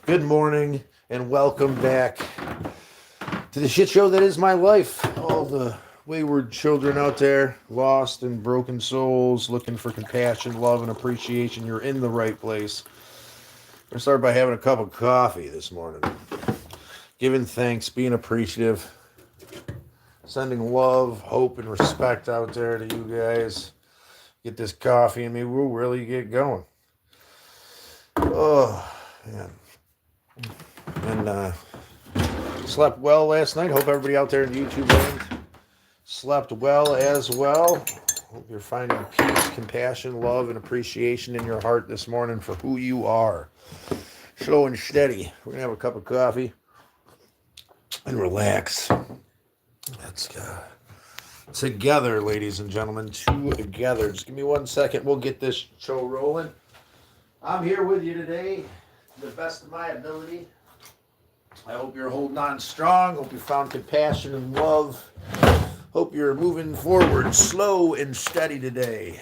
Good morning and welcome back to the shit show that is my life. All the wayward children out there, lost and broken souls, looking for compassion, love, and appreciation. You're in the right place. We're gonna start by having a cup of coffee this morning, giving thanks, being appreciative, sending love, hope, and respect out there to you guys. Get this coffee in me, we'll really get going. Oh, man. And slept well last night. Hope everybody out there in YouTube land slept well as well. Hope you're finding peace, compassion, love, and appreciation in your heart this morning for who you are. Slow and steady. We're going to have a cup of coffee and relax. Let's go. Together, ladies and gentlemen, together. Just give me 1 second. We'll get this show rolling. I'm here with you today to the best of my ability. I hope you're holding on strong. Hope you found compassion and love. Hope you're moving forward slow and steady today.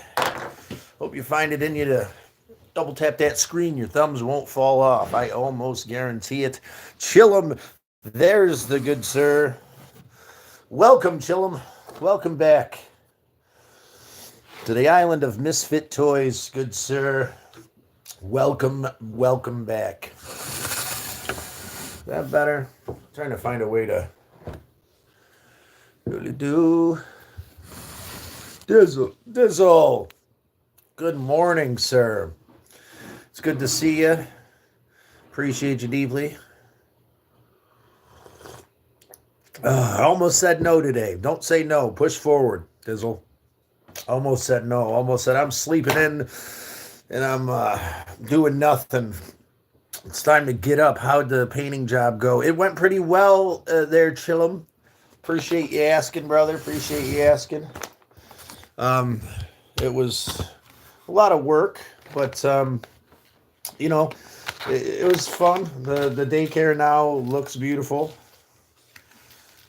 Hope you find it in you to double tap that screen. Your thumbs won't fall off. I almost guarantee it. Chillum, there's the good sir. Welcome, Chillum. Welcome back to the island of misfit toys, good sir. Welcome back. Is that better? I'm trying to find a way to really do. Dizzle. Good morning, sir. It's good to see you. Appreciate you deeply. I almost said no today. Don't say no. Push forward, Dizzle. Almost said no. Almost said I'm sleeping in and I'm doing nothing. It's time to get up. How'd the painting job go? It went pretty well there, Chillum. Appreciate you asking, brother. Appreciate you asking. It was a lot of work, but you know, it was fun. The daycare now looks beautiful,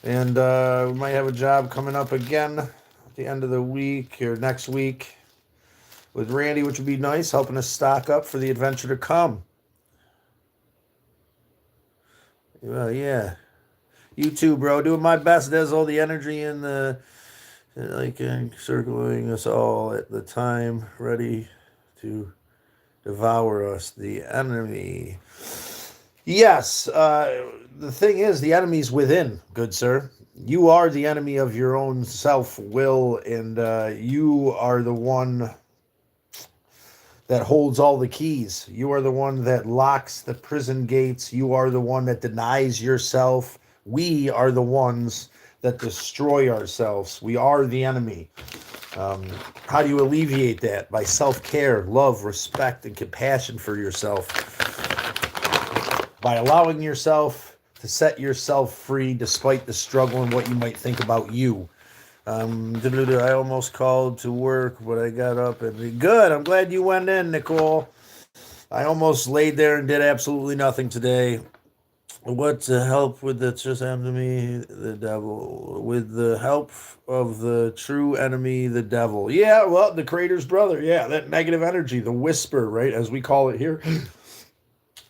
and we might have a job coming up again at the end of the week or next week with Randy, which would be nice, helping us stock up for the adventure to come. Well, yeah. You too, bro. Doing my best. There's all the energy in the like circling us all at the time, ready to devour us, the enemy. Yes, the thing is, the enemy's within, good sir. You are the enemy of your own self will, and you are the one that holds all the keys. You are the one that locks the prison gates. You are the one that denies yourself. We are the ones that destroy ourselves. We are the enemy. How do you alleviate that? By self-care, love, respect, and compassion for yourself. By allowing yourself to set yourself free despite the struggle and what you might think about you. I almost called to work, but I got up and good. I'm glad you went in, Nicole. I almost laid there and did absolutely nothing today. What to help with that just happened to me, the devil. With the help of the true enemy, the devil. Yeah, well, the creator's brother. Yeah, that negative energy, the whisper, right, as we call it here.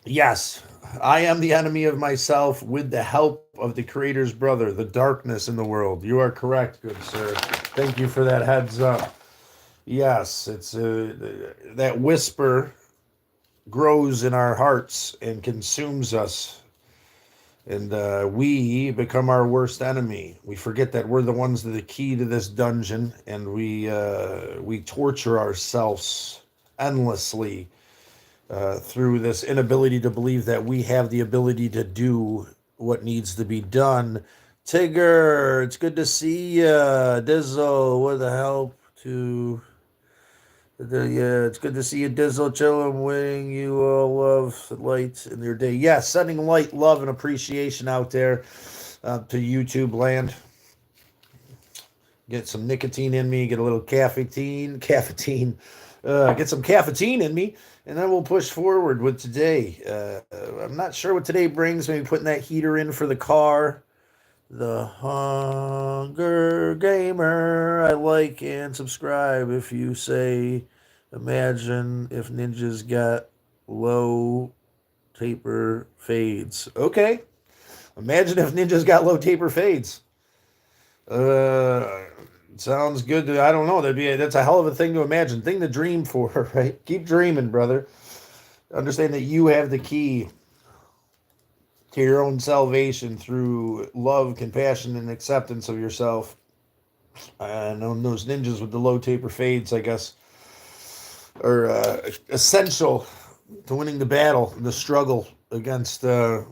Yes, I am the enemy of myself with the help of the creator's brother, the darkness in the world. You are correct, good sir. Thank you for that heads up. Yes, it's that whisper grows in our hearts and consumes us, and we become our worst enemy. We forget that we're the ones that are the key to this dungeon, and we torture ourselves endlessly through this inability to believe that we have the ability to do what needs to be done. Tigger, it's good to see you. Dizzle, what the help to... Yeah, it's good to see you, Dizzle. Chillum, wishing you all love, light in your day. Yeah, sending light, love, and appreciation out there to YouTube land. Get some nicotine in me, get a little caffeine, get some caffeine in me, and then we'll push forward with today. I'm not sure what today brings. Maybe putting that heater in for the car. The Hunger Gamer. I like and subscribe if you say, imagine if ninjas got low taper fades. Okay. Imagine if ninjas got low taper fades. Sounds good. I don't know. That's a hell of a thing to imagine. Thing to dream for, right? Keep dreaming, brother. Understand that you have the key to your own salvation through love, compassion, and acceptance of yourself. And those ninjas with the low taper fades, I guess, are essential to winning the battle, the struggle against the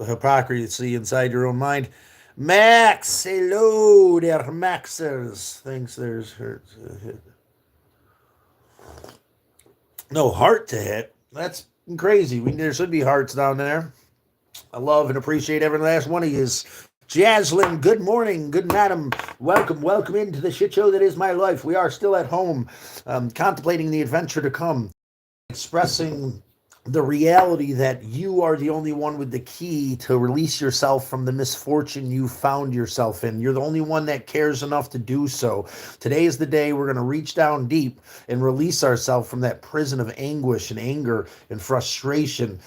hypocrisy inside your own mind. Max, hello there, Maxers. Thinks there's no heart to hit. That's crazy. There should be hearts down there. I love and appreciate every last one of you. Jaslyn, good morning, good madam. Welcome into the shit show that is my life. We are still at home, contemplating the adventure to come, expressing the reality that you are the only one with the key to release yourself from the misfortune you found yourself in. You're the only one that cares enough to do so. Today is the day we're going to reach down deep and release ourselves from that prison of anguish and anger and frustration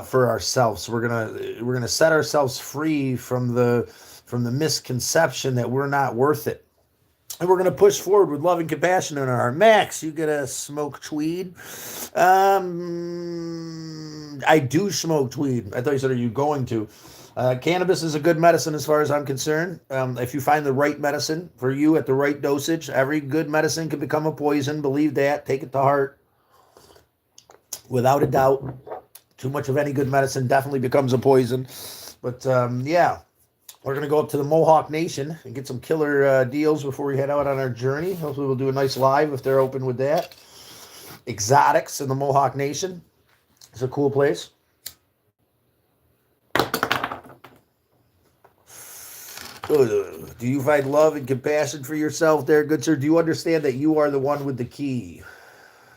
for ourselves. We're gonna set ourselves free from the misconception that we're not worth it. And we're going to push forward with love and compassion in our heart. Max, you gonna smoke tweed? I do smoke tweed. I thought you said, are you going to? Cannabis is a good medicine as far as I'm concerned. If you find the right medicine for you at the right dosage, every good medicine can become a poison. Believe that. Take it to heart. Without a doubt. Too much of any good medicine definitely becomes a poison. But yeah. We're going to go up to the Mohawk Nation and get some killer deals before we head out on our journey. Hopefully we'll do a nice live if they're open with that. Exotics in the Mohawk Nation. It's a cool place. Do you find love and compassion for yourself there, good sir? Do you understand that you are the one with the key?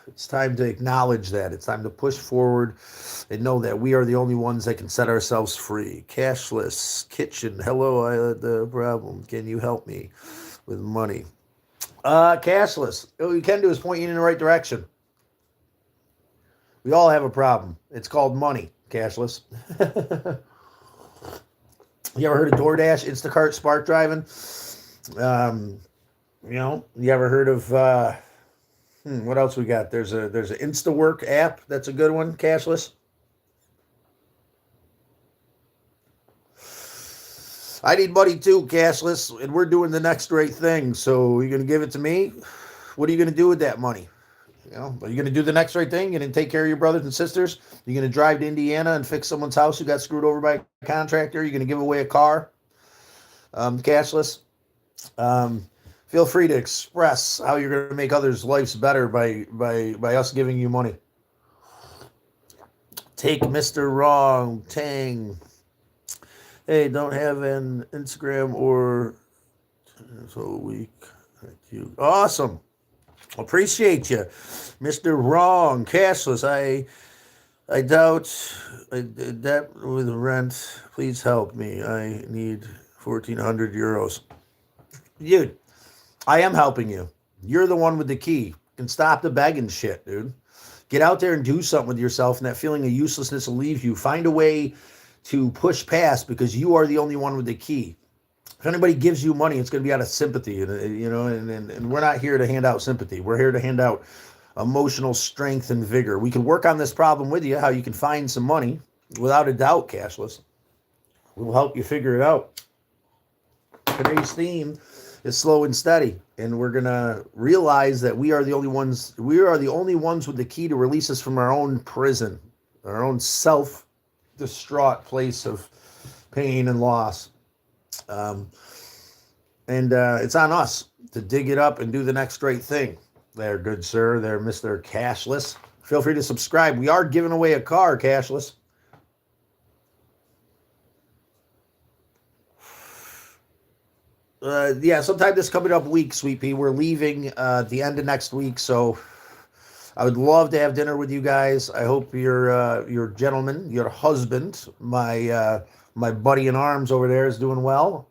It's time to acknowledge that. It's time to push forward and know that we are the only ones that can set ourselves free. Cashless kitchen. Hello, I had the problem. Can you help me with money? Cashless. What you can do is point you in the right direction. We all have a problem. It's called money. Cashless. You ever heard of DoorDash, Instacart, Spark driving? You ever heard of what else we got? There's an InstaWork app. That's a good one. Cashless. I need money too, cashless, and we're doing the next great thing. So you're going to give it to me? What are you going to do with that money? Are you going to do the next right thing? You're going to take care of your brothers and sisters? You're going to drive to Indiana and fix someone's house who got screwed over by a contractor? You're going to give away a car? Cashless. Feel free to express how you're going to make others' lives better by us giving you money. Take Mr. Wrong, Tang. Hey, don't have an Instagram or so week. Thank you. Awesome. Appreciate you. Mr. Wrong, Cashless. I doubt that with rent. Please help me. I need 1,400 euros. Dude, I am helping you. You're the one with the key. You can stop the begging shit, dude. Get out there and do something with yourself, and that feeling of uselessness will leave you. Find a way to push past because you are the only one with the key. If anybody gives you money, it's going to be out of sympathy, and we're not here to hand out sympathy. We're here to hand out emotional strength and vigor. We can work on this problem with you, how you can find some money, without a doubt, Cashless. We'll help you figure it out. Today's theme is slow and steady, and we're going to realize that we are the only ones with the key to release us from our own prison, our own self-distraught place of pain and loss. It's on us to dig it up and do the next great thing. There, good sir. There, Mr. Cashless. Feel free to subscribe. We are giving away a car, Cashless. Sometime this coming up week, Sweet Pea. We're leaving at the end of next week, so I would love to have dinner with you guys. I hope your gentleman, your husband, my buddy in arms over there is doing well.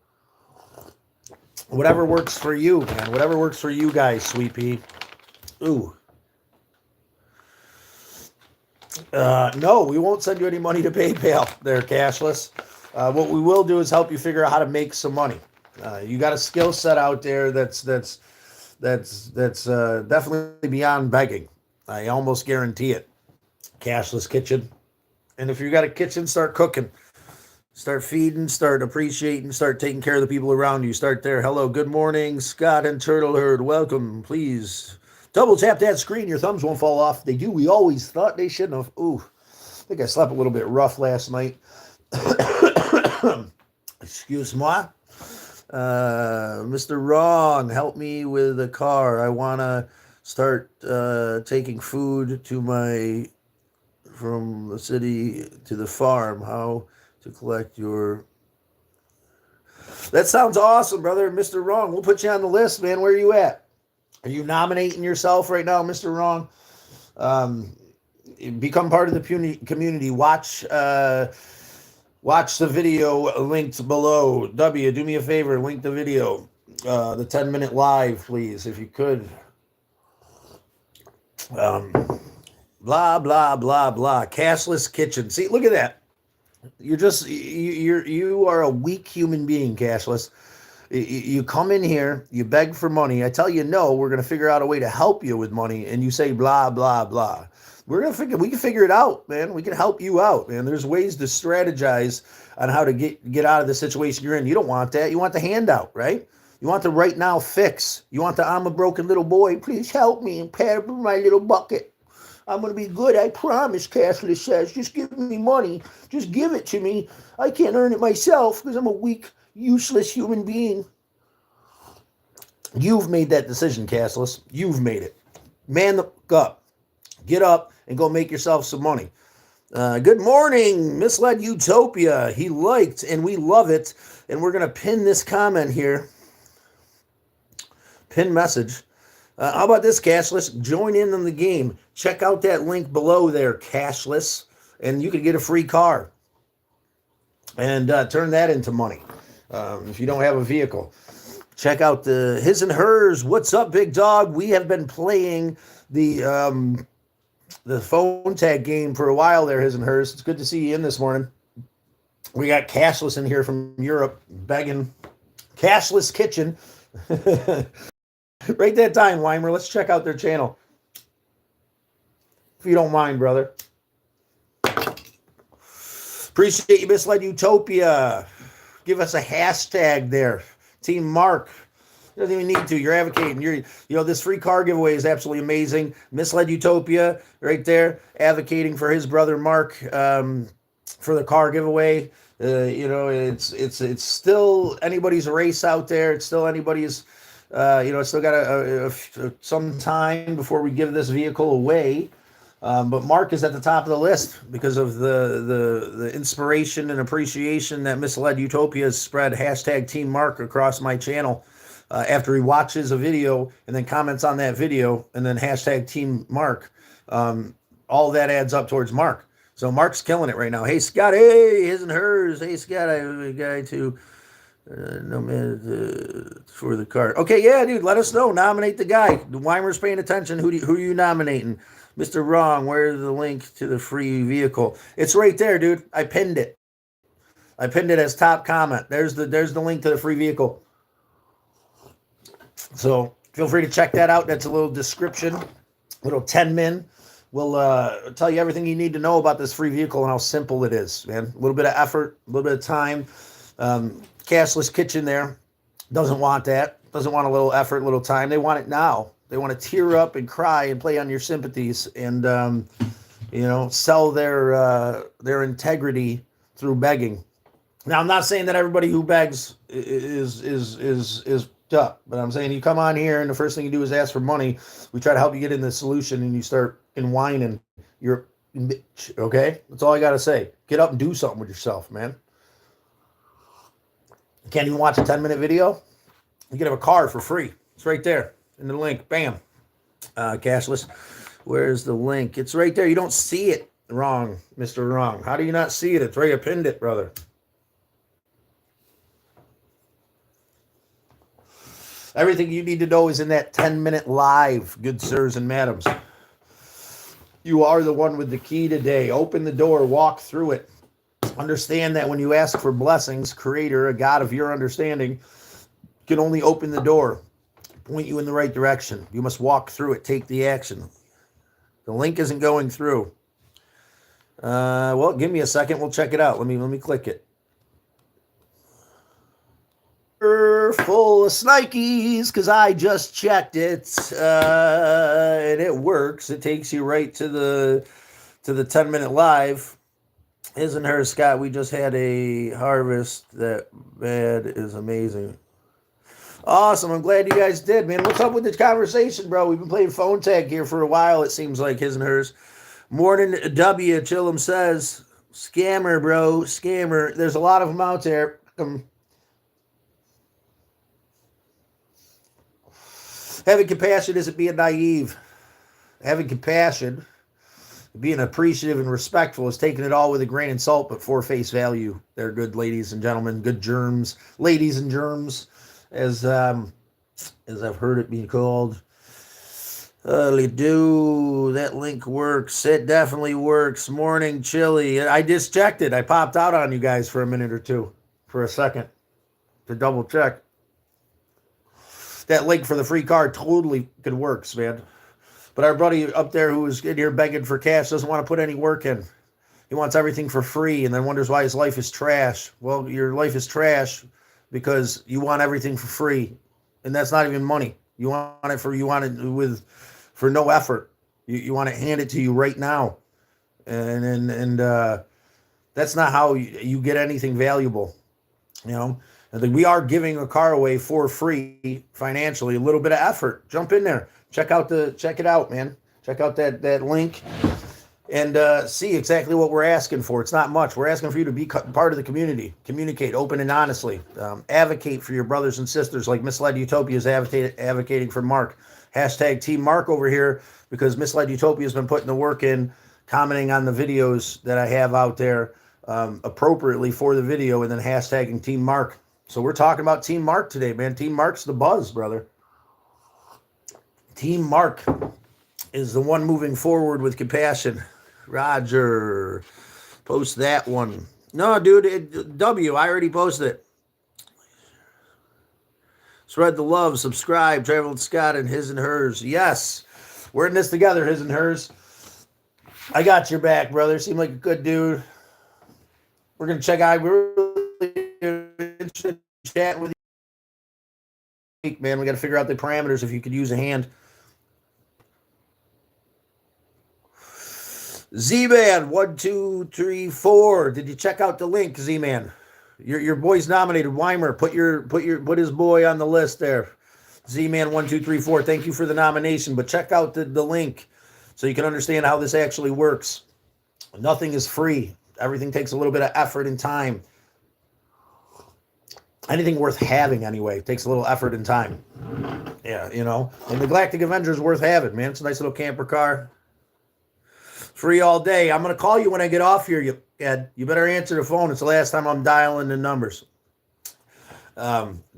Whatever works for you, man. Whatever works for you guys, Sweet Pea. Ooh. No, we won't send you any money to PayPal there, Cashless. What we will do is help you figure out how to make some money. You got a skill set out there that's definitely beyond begging. I almost guarantee it. Cashless kitchen. And if you got a kitchen, start cooking. Start feeding, start appreciating, start taking care of the people around you. Start there. Hello, good morning, Scott and Turtle Herd. Welcome, please. Double tap that screen. Your thumbs won't fall off. They do. We always thought they shouldn't have. Ooh, I think I slept a little bit rough last night. Excuse moi. Mr. Wrong, help me with a car. I want to start taking food to from the city to the farm. How to collect your... That sounds awesome, brother. Mr. Wrong, we'll put you on the list, man. Where are you at? Are you nominating yourself right now, Mr. Wrong? Become part of the community. Watch the video linked below. W, do me a favor, link the video. The 10-minute live, please, if you could. Blah, blah, blah, blah. Cashless kitchen. See, look at that. You are a weak human being, Cashless. You come in here, you beg for money. I tell you no, we're going to figure out a way to help you with money, and you say blah blah blah. We can figure it out, man. We can help you out, man. There's ways to strategize on how to get out of the situation you're in. You don't want that. You want the handout, right? You want the right now fix. You want the I'm a broken little boy. Please help me and pat my little bucket. I'm going to be good, I promise, Cashless says. Just give me money. Just give it to me. I can't earn it myself because I'm a weak, useless human being. You've made that decision, Cashless. You've made it. Man up. Get up and go make yourself some money. Good morning, Misled Utopia. He liked, and we love it. And we're going to pin this comment here. Pin message. How about this, Cashless? Join in on the game. Check out that link below there, Cashless, and you can get a free car and turn that into money if you don't have a vehicle. Check out the His and Hers. What's up, big dog? We have been playing the phone tag game for a while there, His and Hers. It's good to see you in this morning. We got Cashless in here from Europe begging. Cashless Kitchen. Right that time, Weimer. Let's check out their channel. If you don't mind, brother. Appreciate you, Misled Utopia. Give us a hashtag there. Team Mark. You don't even need to. You're advocating. This free car giveaway is absolutely amazing. Misled Utopia, right there, advocating for his brother Mark for the car giveaway. It's still anybody's race out there. It's still anybody's. It's still got some time before we give this vehicle away. But Mark is at the top of the list because of the inspiration and appreciation that Misled Utopia has spread. Hashtag Team Mark across my channel. After he watches a video and then comments on that video and then hashtag Team Mark, all that adds up towards Mark. So Mark's killing it right now. Hey, Scott. Hey, His and Hers. Hey, Scott. I have a guy to... no man for the card. Okay, yeah, dude. Let us know. Nominate the guy. The Weimer's paying attention. Who are you nominating? Mr. Wrong. Where's the link to the free vehicle? It's right there, dude. I pinned it. I pinned it as top comment. There's the link to the free vehicle. So feel free to check that out. That's a little description, little 10-min. We'll tell you everything you need to know about this free vehicle and how simple it is, man. A little bit of effort, a little bit of time. Cashless Kitchen there doesn't want that. Doesn't want a little effort, a little time. They want it now. They want to tear up and cry and play on your sympathies and sell their integrity through begging. Now, I'm not saying that everybody who begs is tough, but I'm saying you come on here and the first thing you do is ask for money. We try to help you get in the solution and you start whining. You're a bitch, okay? That's all I got to say. Get up and do something with yourself, man. You can't even watch a 10-minute video? You can have a card for free. It's right there in the link. Bam. Cashless. Where's the link? It's right there. You don't see it. Wrong, Mr. Wrong. How do you not see it? It's right. I pinned it, brother. Everything you need to know is in that 10-minute live, good sirs and madams. You are the one with the key today. Open the door, walk through it. Understand that when you ask for blessings, Creator, a God of your understanding, can only open the door, point you in the right direction. You must walk through it, take the action. The link isn't going through. Well, give me a second. We'll check it out. Let me click it. Full of Snikes, because I just checked it, and it works. It takes you right to the 10-minute live. His and her, Scott. We just had a harvest. That bad is amazing. Awesome. I'm glad you guys did, man. What's up with the conversation, bro? We've been playing phone tag here for a while. It seems like his and hers. Morning W. Chillum says, scammer, bro, scammer. There's a lot of them out there. Having compassion isn't being naive. Having compassion, being appreciative and respectful is taking it all with a grain of salt, but for face value. They're good ladies and gentlemen, good germs, ladies and germs, as I've heard it being called. That link works. It definitely works. Morning chili. I just checked it. I popped out on you guys for a minute or two, for a second, to double check. That link for the free card totally could works, man. But our buddy up there who is in here begging for cash doesn't want to put any work in. He wants everything for free and then wonders why his life is trash. Well, your life is trash because you want everything for free. And that's not even money. You want it for no effort. You want to hand it to you right now. And that's not how you get anything valuable. You know, I think we are giving a car away for free financially, a little bit of effort. Jump in there. Check it out, man. Check out that link and see exactly what we're asking for. It's not much. We're asking for you to be part of the community. Communicate open and honestly. Advocate for your brothers and sisters like Misled Utopia is advocating for Mark. Hashtag Team Mark over here because Misled Utopia has been putting the work in, commenting on the videos that I have out there appropriately for the video, and then hashtagging Team Mark. So we're talking about Team Mark today, man. Team Mark's the buzz, brother. Team Mark is the one moving forward with compassion. Roger, post that one. No, dude, W, I already posted it. Spread the love, subscribe, Travel with Scott and his and hers. Yes, we're in this together, his and hers. I got your back, brother. Seem like a good dude. We're going to check out. We're really interested in chatting with you, man. We got to figure out the parameters if you could use a hand. Z-Man, 1, 2, 3, 4. Did you check out the link, Z-Man? Your boy's nominated. Weimer, put his boy on the list there. Z-Man, 1, 2, 3, 4. Thank you for the nomination, but check out the link so you can understand how this actually works. Nothing is free. Everything takes a little bit of effort and time. Anything worth having, anyway, takes a little effort and time. Yeah, you know. And the Galactic Avenger is worth having, man. It's a nice little camper car. Free all day. I'm going to call you when I get off here, Ed. You better answer the phone. It's the last time I'm dialing the numbers.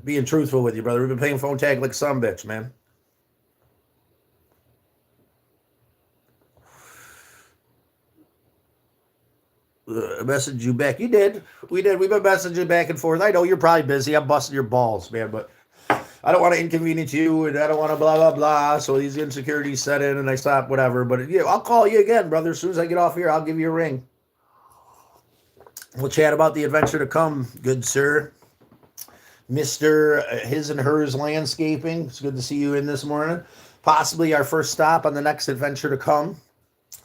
Being truthful with you, brother. We've been playing phone tag like some bitch, man. Message you back. You did. We did. We've been messaging back and forth. I know you're probably busy. I'm busting your balls, man, but I don't want to inconvenience you, and I don't want to blah, blah, blah. So these insecurities set in, and I stop, whatever. But yeah, I'll call you again, brother. As soon as I get off here, I'll give you a ring. We'll chat about the adventure to come, good sir. Mr. His and Hers Landscaping. It's good to see you in this morning. Possibly our first stop on the next adventure to come.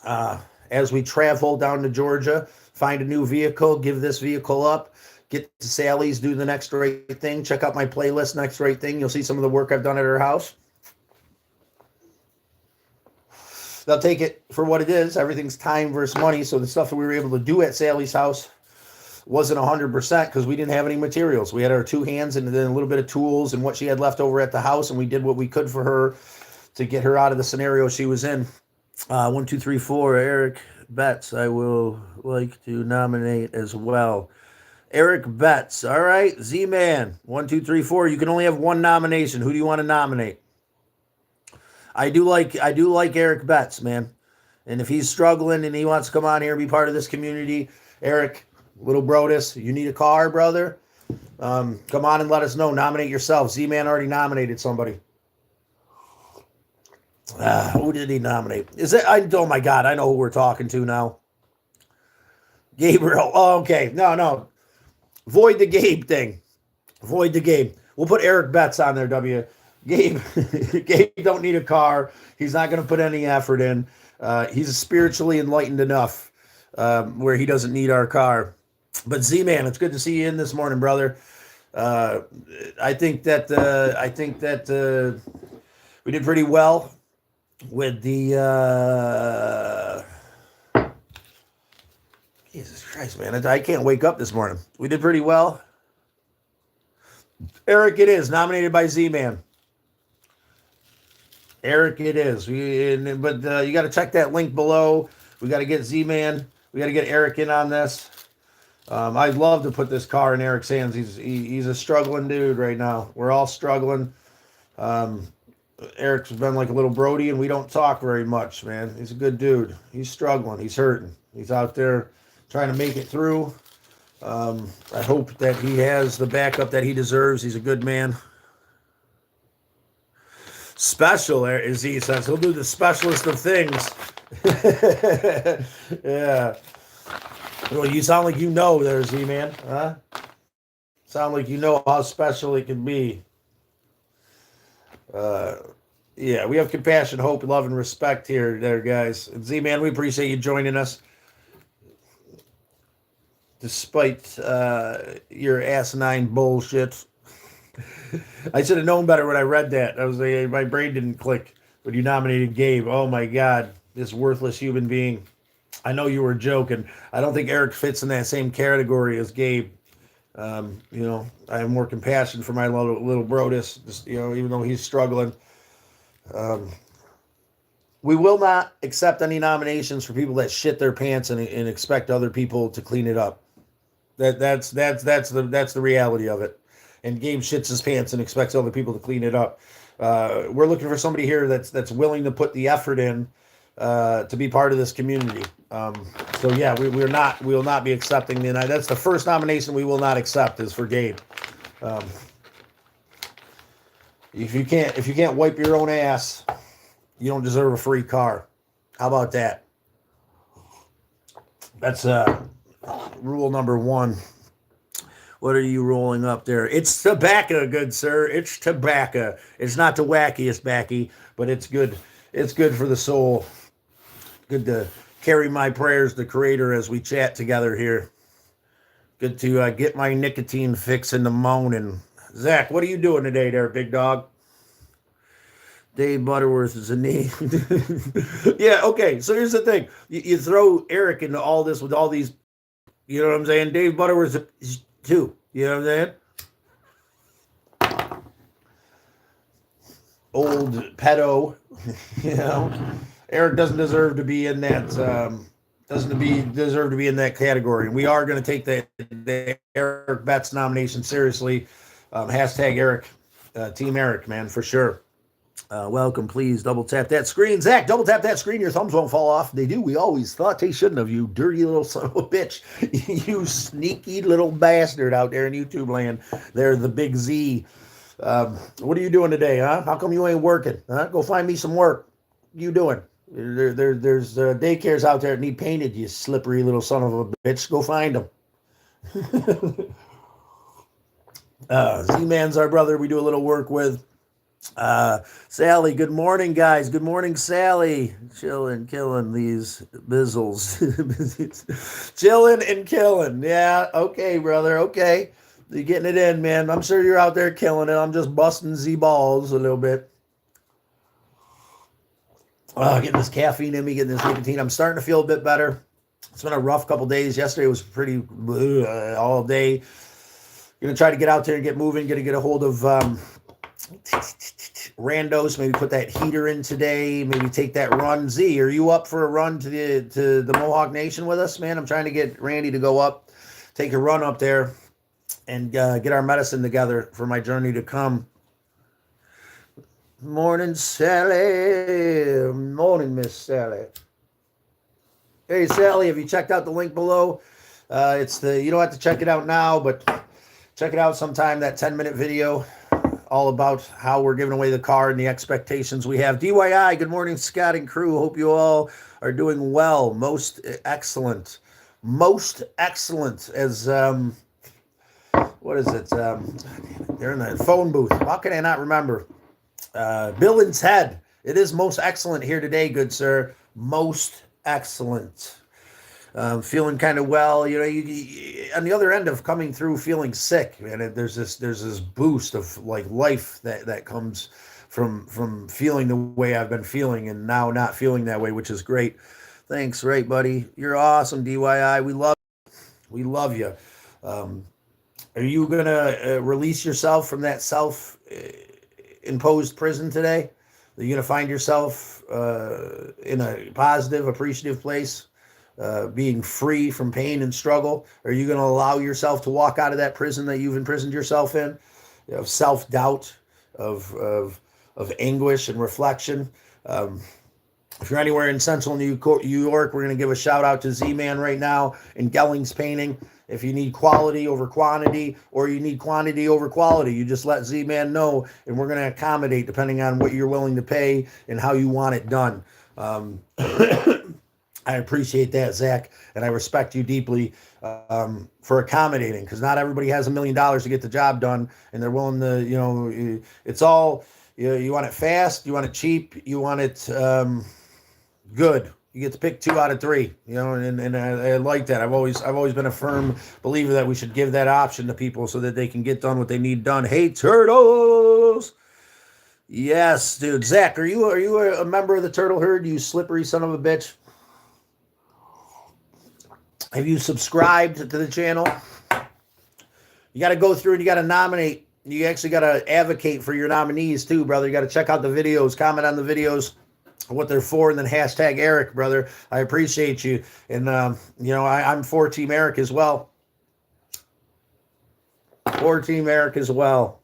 As we travel down to Georgia, find a new vehicle, give this vehicle up, get to Sally's, do the Next Right Thing. Check out my playlist, Next Right Thing. You'll see some of the work I've done at her house. They'll take it for what it is. Everything's time versus money. So the stuff that we were able to do at Sally's house wasn't 100% because we didn't have any materials. We had our two hands and then a little bit of tools and what she had left over at the house, and we did what we could for her to get her out of the scenario she was in. 1, 2, 3, 4. Eric Betts, I will like to nominate as well. Eric Betts. All right. Z-Man. 1, 2, 3, 4. You can only have one nomination. Who do you want to nominate? I do like Eric Betts, man. And if he's struggling and he wants to come on here and be part of this community, Eric, little Brodus, you need a car, brother? Come on and let us know. Nominate yourself. Z-Man already nominated somebody. Who did he nominate? Is it? Oh my God, I know who we're talking to now. Gabriel. Oh, okay. No. Void the Gabe thing. Void the Gabe. We'll put Eric Betts on there, W. Gabe don't need a car. He's not going to put any effort in. He's spiritually enlightened enough where he doesn't need our car. But Z-Man, it's good to see you in this morning, brother. I think that we did pretty well with the Jesus Christ, man. I can't wake up this morning. We did pretty well. Eric, it is nominated by Z-Man. Eric, it is. But you got to check that link below. We got to get Z-Man. We got to get Eric in on this. I'd love to put this car in Eric's hands. He's a struggling dude right now. We're all struggling. Eric's been like a little Brody, and we don't talk very much, man. He's a good dude. He's struggling. He's hurting. He's out there trying to make it through. I hope that he has the backup that he deserves. He's a good man. Special, as he says. He'll do the specialist of things. Yeah. Well, you sound like you know there, Z-Man. Huh? Sound like you know how special it can be. Yeah, we have compassion, hope, love, and respect here, there, guys. And Z-Man, we appreciate you joining us. Despite your asinine bullshit. I should have known better when I read that. My brain didn't click when you nominated Gabe. Oh my God, this worthless human being. I know you were joking. I don't think Eric fits in that same category as Gabe. I have more compassion for my little Brodus, even though he's struggling. We will not accept any nominations for people that shit their pants and expect other people to clean it up. That's the reality of it. And Gabe shits his pants and expects other people to clean it up. We're looking for somebody here that's willing to put the effort in to be part of this community. So yeah, we will not be accepting the. That's the first nomination we will not accept is for Gabe. If you can't wipe your own ass, you don't deserve a free car. How about that? That's rule number 1. What are you rolling up there? It's tobacco, good sir. It's tobacco. It's not the wackiest backy, but it's good. It's good for the soul. Good to carry my prayers to Creator as we chat together here. Good to get my nicotine fix in the morning. Zach, what are you doing today there, big dog? Dave Butterworth is a name. Yeah, okay. So here's the thing. You throw Eric into all this with all these, you know what I'm saying? Dave Butterworth is too. You know what I'm saying? Old pedo. Eric doesn't deserve to be in that deserve to be in that category. And we are going to take the Eric Betts nomination seriously. Hashtag Eric, Team Eric, man, for sure. Welcome, please double tap that screen. Zach, double tap that screen. Your thumbs won't fall off. They do. We always thought they shouldn't have, you dirty little son of a bitch. You sneaky little bastard out there in YouTube land. They're the big Z. What are you doing today, huh? How come you ain't working? Huh? Go find me some work. What you doing? There's daycares out there that need painted, you slippery little son of a bitch. Go find them. Z-Man's our brother we do a little work with. Sally, good morning, guys. Good morning, Sally. Chilling, killing these bizzles. Chilling and killing. Yeah, okay, brother. Okay. You're getting it in, man. I'm sure you're out there killing it. I'm just busting Z balls a little bit. Getting this caffeine in me, getting this nicotine. I'm starting to feel a bit better. It's been a rough couple days. Yesterday was pretty all day. Gonna try to get out there and get moving. Gonna get a hold of randos. Maybe put that heater in today. Maybe take that run. Z, are you up for a run to the Mohawk Nation with us, man? I'm trying to get Randy to go up, take a run up there, and get our medicine together for my journey to come. Morning, Sally. Morning, Miss Sally. Hey, Sally, have you checked out the link below? You don't have to check it out now, but check it out sometime, that 10-minute video, all about how we're giving away the car and the expectations we have. DYI, good morning, Scott and crew. Hope you all are doing well. Most excellent. Most excellent as, what is it? They're in the phone booth. How can I not remember? Bill and Ted. It is most excellent here today, good sir. Most excellent. Feeling kind of well, you on the other end of coming through feeling sick, man. There's this boost of like life that comes from feeling the way I've been feeling, and now not feeling that way, which is great. Thanks, right, buddy. You're awesome, DYI. We love you. Are you gonna release yourself from that self-imposed prison today? Are you gonna find yourself in a positive, appreciative place? Being free from pain and struggle? Are you going to allow yourself to walk out of that prison that you've imprisoned yourself in, of self-doubt, of anguish and reflection? If you're anywhere in central New York, we're going to give a shout out to Z-Man right now in Gelling's Painting. If you need quality over quantity, or you need quantity over quality, you just let Z-Man know, and we're going to accommodate depending on what you're willing to pay and how you want it done. I appreciate that, Zach, and I respect you deeply for accommodating, because not everybody has $1 million to get the job done, and they're willing to, it's all, you want it fast, you want it cheap, you want it good. You get to pick 2 out of 3, and I like that. I've always been a firm believer that we should give that option to people so that they can get done what they need done. Hey, turtles! Yes, dude. Zach, are you a member of the turtle herd, you slippery son of a bitch? Have you subscribed to the channel? You got to go through and you got to nominate. You actually got to advocate for your nominees too, brother. You got to check out the videos, comment on the videos, what they're for, and then hashtag Eric, brother. I appreciate you. And, I'm for Team Eric as well. For Team Eric as well.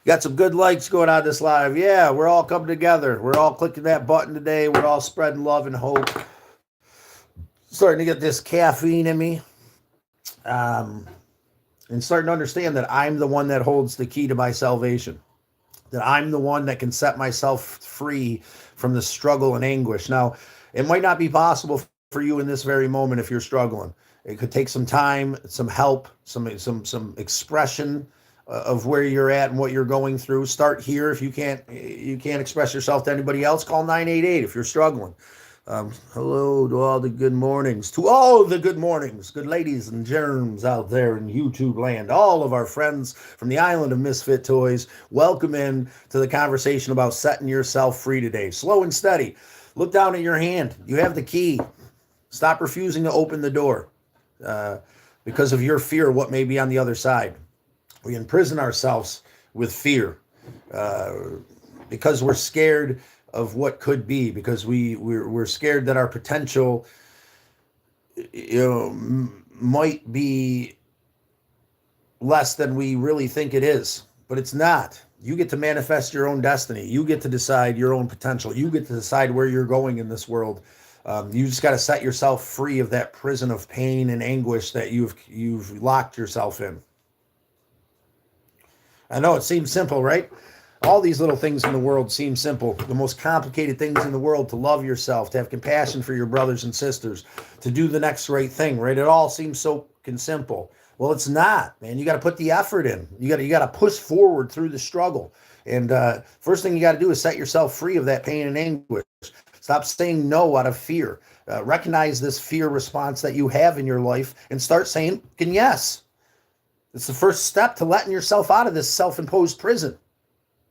Got some good likes going on this live. Yeah, we're all coming together. We're all clicking that button today. We're all spreading love and hope. Starting to get this caffeine in me. And starting to understand that I'm the one that holds the key to my salvation. That I'm the one that can set myself free from the struggle and anguish. Now, it might not be possible for you in this very moment if you're struggling. It could take some time, some help, some expression of where you're at and what you're going through. Start here. If you can't express yourself to anybody else, call 988 if you're struggling. Hello to all the good mornings, good ladies and germs out there in YouTube land, all of our friends from the island of Misfit Toys. Welcome in to the conversation about setting yourself free today. Slow and steady. Look down at your hand. You have the key. Stop refusing to open the door because of your fear of what may be on the other side. We imprison ourselves with fear because we're scared of what could be, because we're scared that our potential might be less than we really think it is, but it's not. You get to manifest your own destiny. You get to decide your own potential. You get to decide where you're going in this world. You just got to set yourself free of that prison of pain and anguish that you've locked yourself in. I know it seems simple, right? All these little things in the world seem simple. The most complicated things in the world, to love yourself, to have compassion for your brothers and sisters, to do the next right thing, right? It all seems so simple. Well, it's not, man. You got to put the effort in. You got to push forward through the struggle. And first thing you got to do is set yourself free of that pain and anguish. Stop saying no out of fear. Recognize this fear response that you have in your life and start saying yes. It's the first step to letting yourself out of this self-imposed prison.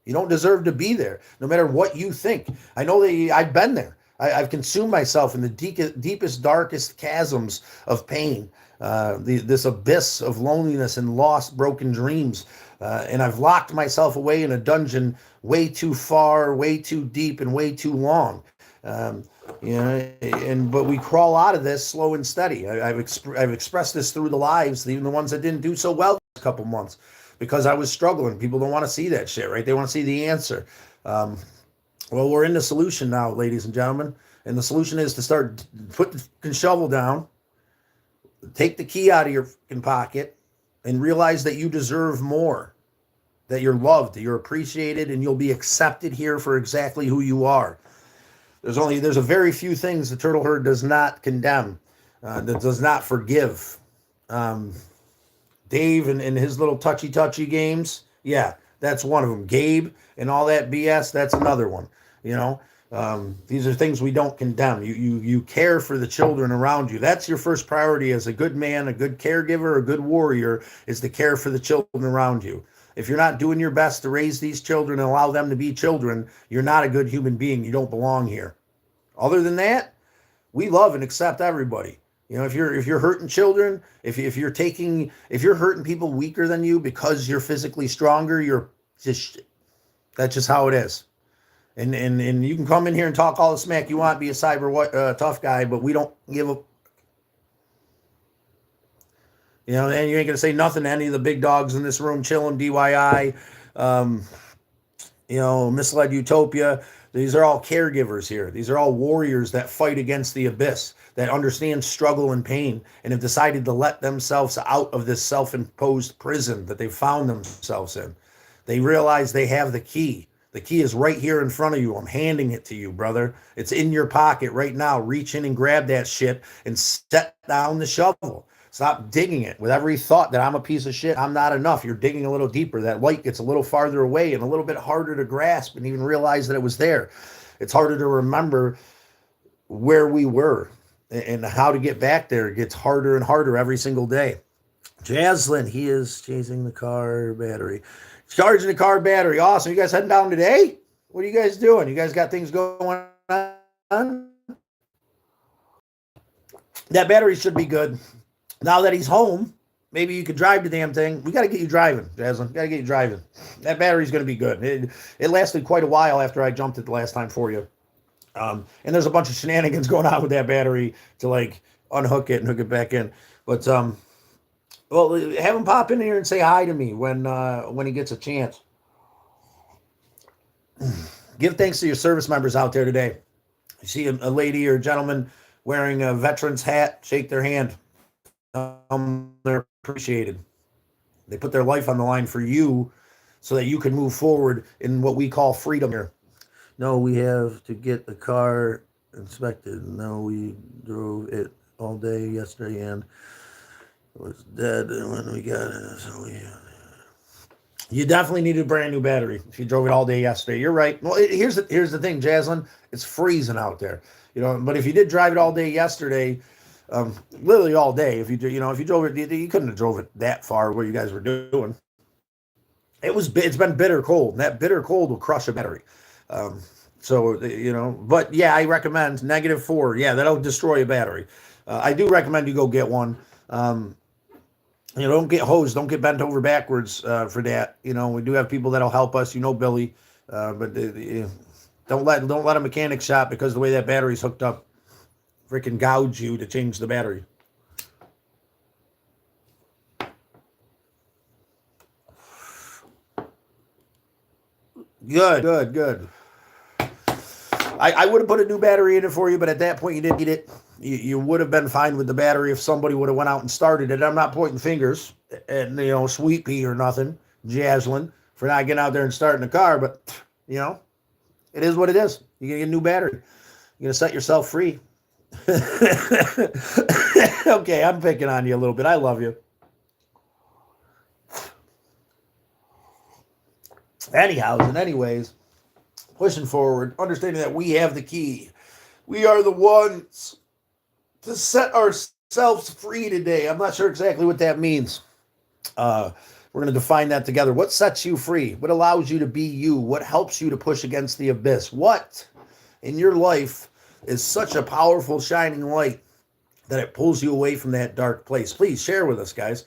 You don't deserve to be there, no matter what you think. I know that I've been there. I've consumed myself in the deepest, darkest chasms of pain, this abyss of loneliness and lost, broken dreams. And I've locked myself away in a dungeon way too far, way too deep, and way too long. But we crawl out of this slow and steady. I've expressed this through the lives, even the ones that didn't do so well this couple months, because I was struggling. People don't want to see that shit, right? They want to see the answer. Well, we're in the solution now, ladies and gentlemen. And the solution is to start put the shovel down, take the key out of your fucking pocket, and realize that you deserve more, that you're loved, that you're appreciated, and you'll be accepted here for exactly who you are. There's a very few things the turtle herd does not condemn, that does not forgive. Um, Dave and his little touchy games, yeah, that's one of them. Gabe and all that BS, that's another one. You know, these are things we don't condemn. You care for the children around you. That's your first priority as a good man, a good caregiver, a good warrior, is to care for the children around you. If you're not doing your best to raise these children and allow them to be children, you're not a good human being. You don't belong here. Other than that, we love and accept everybody. You know, if you're hurting children, if you're hurting people weaker than you because you're physically stronger, you're just that's just how it is. And you can come in here and talk all the smack you want, be a cyber tough guy, but we don't give a and you ain't gonna say nothing to any of the big dogs in this room chilling, DYI, misled utopia. These are all caregivers here. These are all warriors that fight against the abyss, that understand struggle and pain, and have decided to let themselves out of this self-imposed prison that they've found themselves in. They realize they have the key. The key is right here in front of you. I'm handing it to you, brother. It's in your pocket right now. Reach in and grab that shit and set down the shovel. Stop digging it with every thought that I'm a piece of shit, I'm not enough. You're digging a little deeper. That light gets a little farther away and a little bit harder to grasp and even realize that it was there. It's harder to remember where we were and how to get back there. It gets harder and harder every single day. Jaslyn, he is chasing the car battery. Charging the car battery. Awesome. You guys heading down today? What are you guys doing? You guys got things going on? That battery should be good. Now that he's home, maybe you could drive the damn thing. We got to get you driving, Jaslyn. Got to get you driving. That battery's going to be good. It lasted quite a while after I jumped it the last time for you. And there's a bunch of shenanigans going on with that battery to like unhook it and hook it back in. But well, have him pop in here and say hi to me when he gets a chance. Give thanks to your service members out there today. You see a lady or a gentleman wearing a veteran's hat, shake their hand. They're appreciated. They put their life on the line for you so that you can move forward in what we call freedom here. No, we have to get the car inspected. No, we drove it all day yesterday and it was dead when we got it. So you definitely need a brand new battery if you drove it all day yesterday. You're right. Well, here's the thing, Jaslyn. It's freezing out there, But if you did drive it all day yesterday, literally all day, if you drove it, you couldn't have drove it that far where you guys were doing. It's been bitter cold, and that bitter cold will crush a battery. But yeah, I recommend -4. Yeah, that'll destroy a battery. I do recommend you go get one. Don't get hosed, don't get bent over backwards for that. We do have people that'll help us. Billy, but don't let a mechanic shop because the way that battery's hooked up freaking gouge you to change the battery. Good. I would have put a new battery in it for you, but at that point you didn't need it. You would have been fine with the battery if somebody would have went out and started it. I'm not pointing fingers at Sweet Pea or nothing, Jaslyn, for not getting out there and starting the car, but it is what it is. You're gonna get a new battery. You're gonna set yourself free. Okay, I'm picking on you a little bit. I love you. Anyways, pushing forward, understanding that we have the key. We are the ones to set ourselves free today. I'm not sure exactly what that means. We're going to define that together. What sets you free? What allows you to be you? What helps you to push against the abyss? What in your life is such a powerful shining light that it pulls you away from that dark place? Please share with us, guys.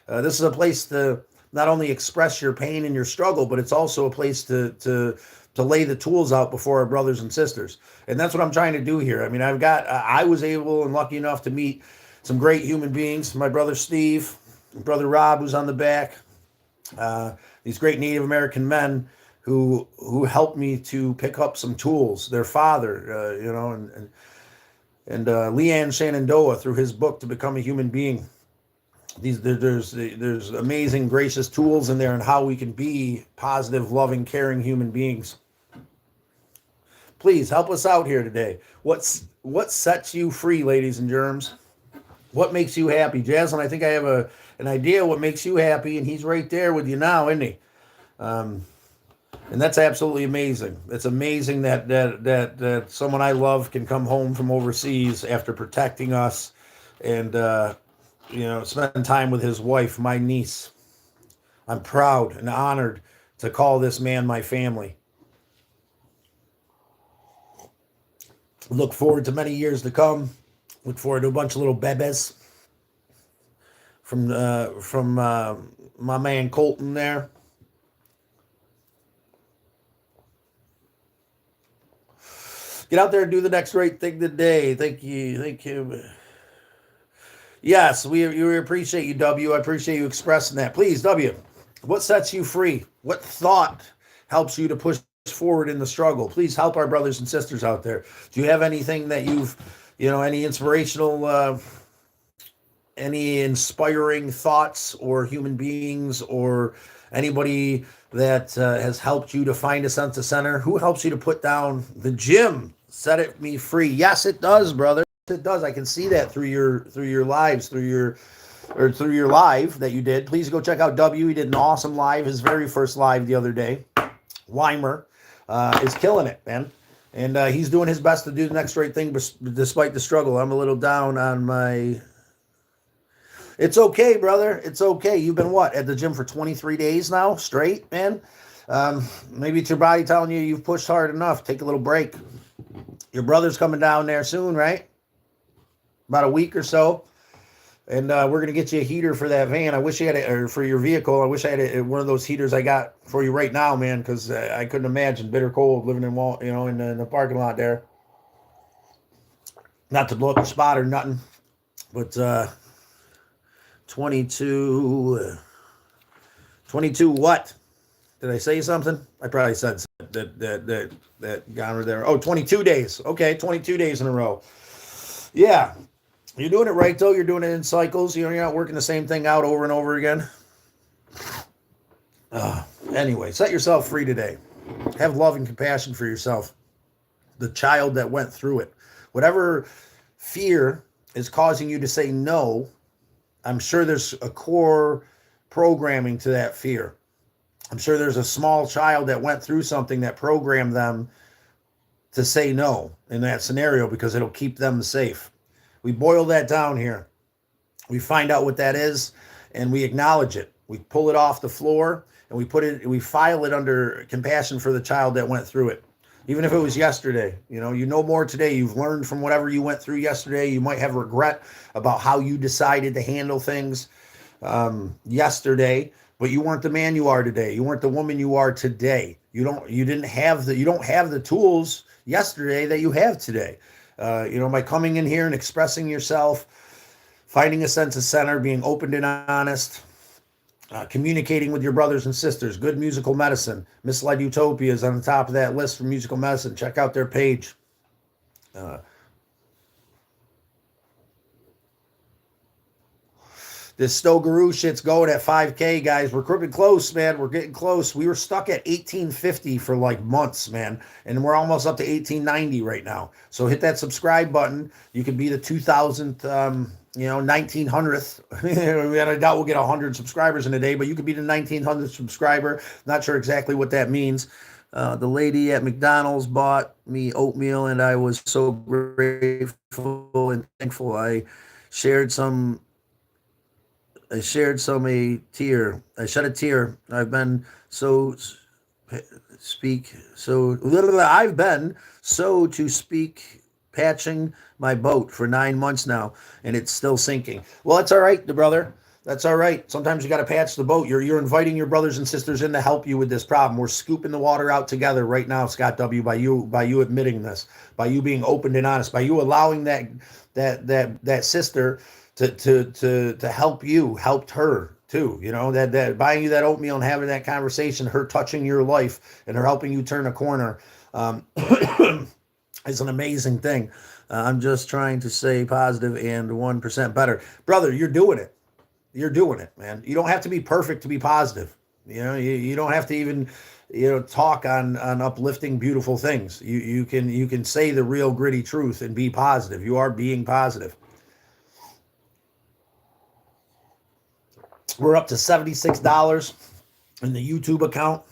This is a place to not only express your pain and your struggle, but it's also a place to lay the tools out before our brothers and sisters. And that's what I'm trying to do here. I mean, I was able and lucky enough to meet some great human beings. My brother Steve, brother Rob, who's on the back, these great Native American men who helped me to pick up some tools. Their father, and Leanne Shenandoah through his book To Become a Human Being. There's amazing, gracious tools in there on how we can be positive, loving, caring human beings. Please help us out here today. What sets you free, ladies and germs? What makes you happy? Jaslyn, I think I have an idea what makes you happy, and he's right there with you now, isn't he? And that's absolutely amazing. It's amazing that someone I love can come home from overseas after protecting us and spend time with his wife, my niece. I'm proud and honored to call this man my family. Look forward to many years to come. Look forward to a bunch of little bebes from my man Colton there. Get out there and do the next right thing today. Thank you. Yes, we appreciate you, W. I appreciate you expressing that. Please, W, what sets you free? What thought helps you to push forward in the struggle? Please help our brothers and sisters out there. Do you have anything that any inspirational, any inspiring thoughts or human beings or anybody that has helped you to find a sense of center? Who helps you to put down the gym? Set me free. Yes, it does, brother. It does. I can see that through your lives, through your live that you did. Please go check out W. He did an awesome live, his very first live the other day. Weimer is killing it, man. And he's doing his best to do the next right thing despite the struggle. I'm a little down on my... It's okay, brother. It's okay. You've been at the gym for 23 days now straight, man? Maybe it's your body telling you you've pushed hard enough. Take a little break. Your brother's coming down there soon, right? About a week or so. And we're going to get you a heater for that van. I wish you had it, or for your vehicle. I wish I had one of those heaters I got for you right now, man, because I couldn't imagine bitter cold living in the parking lot there. Not to blow up your spot or nothing, but 22 what? Did I say something? I probably said that Goner there. Oh, 22 days. Okay, 22 days in a row. Yeah. You're doing it right, though. You're doing it in cycles. You're not working the same thing out over and over again. Anyway, set yourself free today. Have love and compassion for yourself. The child that went through it. Whatever fear is causing you to say no, I'm sure there's a core programming to that fear. I'm sure there's a small child that went through something that programmed them to say no in that scenario because it'll keep them safe. We boil that down here. We find out what that is and we acknowledge it. We pull it off the floor and we file it under compassion for the child that went through it. Even if it was yesterday, you know more today. You've learned from whatever you went through yesterday. You might have regret about how you decided to handle things yesterday, but you weren't the man you are today. You weren't the woman you are today. You don't have the tools yesterday that you have today. By coming in here and expressing yourself, finding a sense of center, being open and honest, communicating with your brothers and sisters, good musical medicine. Misled Utopia is on the top of that list for musical medicine. Check out their page. This Stowe Guru shit's going at 5K, guys. We're getting close, man. We're getting close. We were stuck at 1850 for like months, man. And we're almost up to 1890 right now. So hit that subscribe button. You could be the 2000th, 1900th. I doubt we'll get 100 subscribers in a day, but you could be the 1900th subscriber. Not sure exactly what that means. The lady at McDonald's bought me oatmeal, and I was so grateful and thankful. I shed a tear. I've been so to speak patching my boat for 9 months now, and it's still sinking. Well, that's all right, brother. That's all right. Sometimes you got to patch the boat. You're inviting your brothers and sisters in to help you with this problem. We're scooping the water out together right now, Scott W. By you admitting this, by you being open and honest, by you allowing that sister to help you, helped her too. You know, that buying you that oatmeal and having that conversation, her touching your life and her helping you turn a corner, is an amazing thing. I'm just trying to say positive and 1% better. Brother, you're doing it. You're doing it, man. You don't have to be perfect to be positive. You know, you don't have to even, talk on uplifting, beautiful things. You can say the real gritty truth and be positive. You are being positive. We're up to $76 in the YouTube account,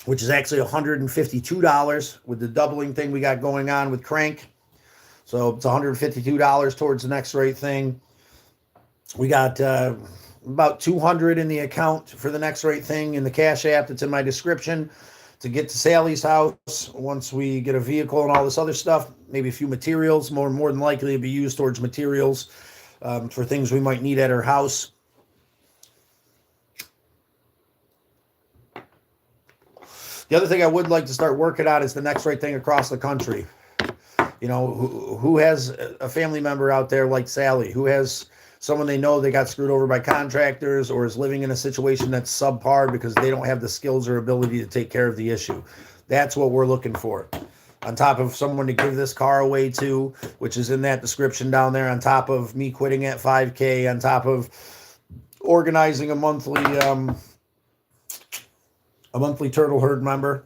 which is actually $152 with the doubling thing we got going on with Crank. So it's $152 towards the next rate thing. We got about $200 in the account for the next rate thing in the Cash App that's in my description to get to Sally's house once we get a vehicle and all this other stuff. Maybe a few materials, more than likely to be used towards materials for things we might need at her house. The other thing I would like to start working on is the next right thing across the country. You know, who has a family member out there like Sally, who has someone they know they got screwed over by contractors or is living in a situation that's subpar because they don't have the skills or ability to take care of the issue. That's what we're looking for. On top of someone to give this car away to, which is in that description down there, on top of me quitting at 5K, on top of organizing a monthly Turtle Herd member.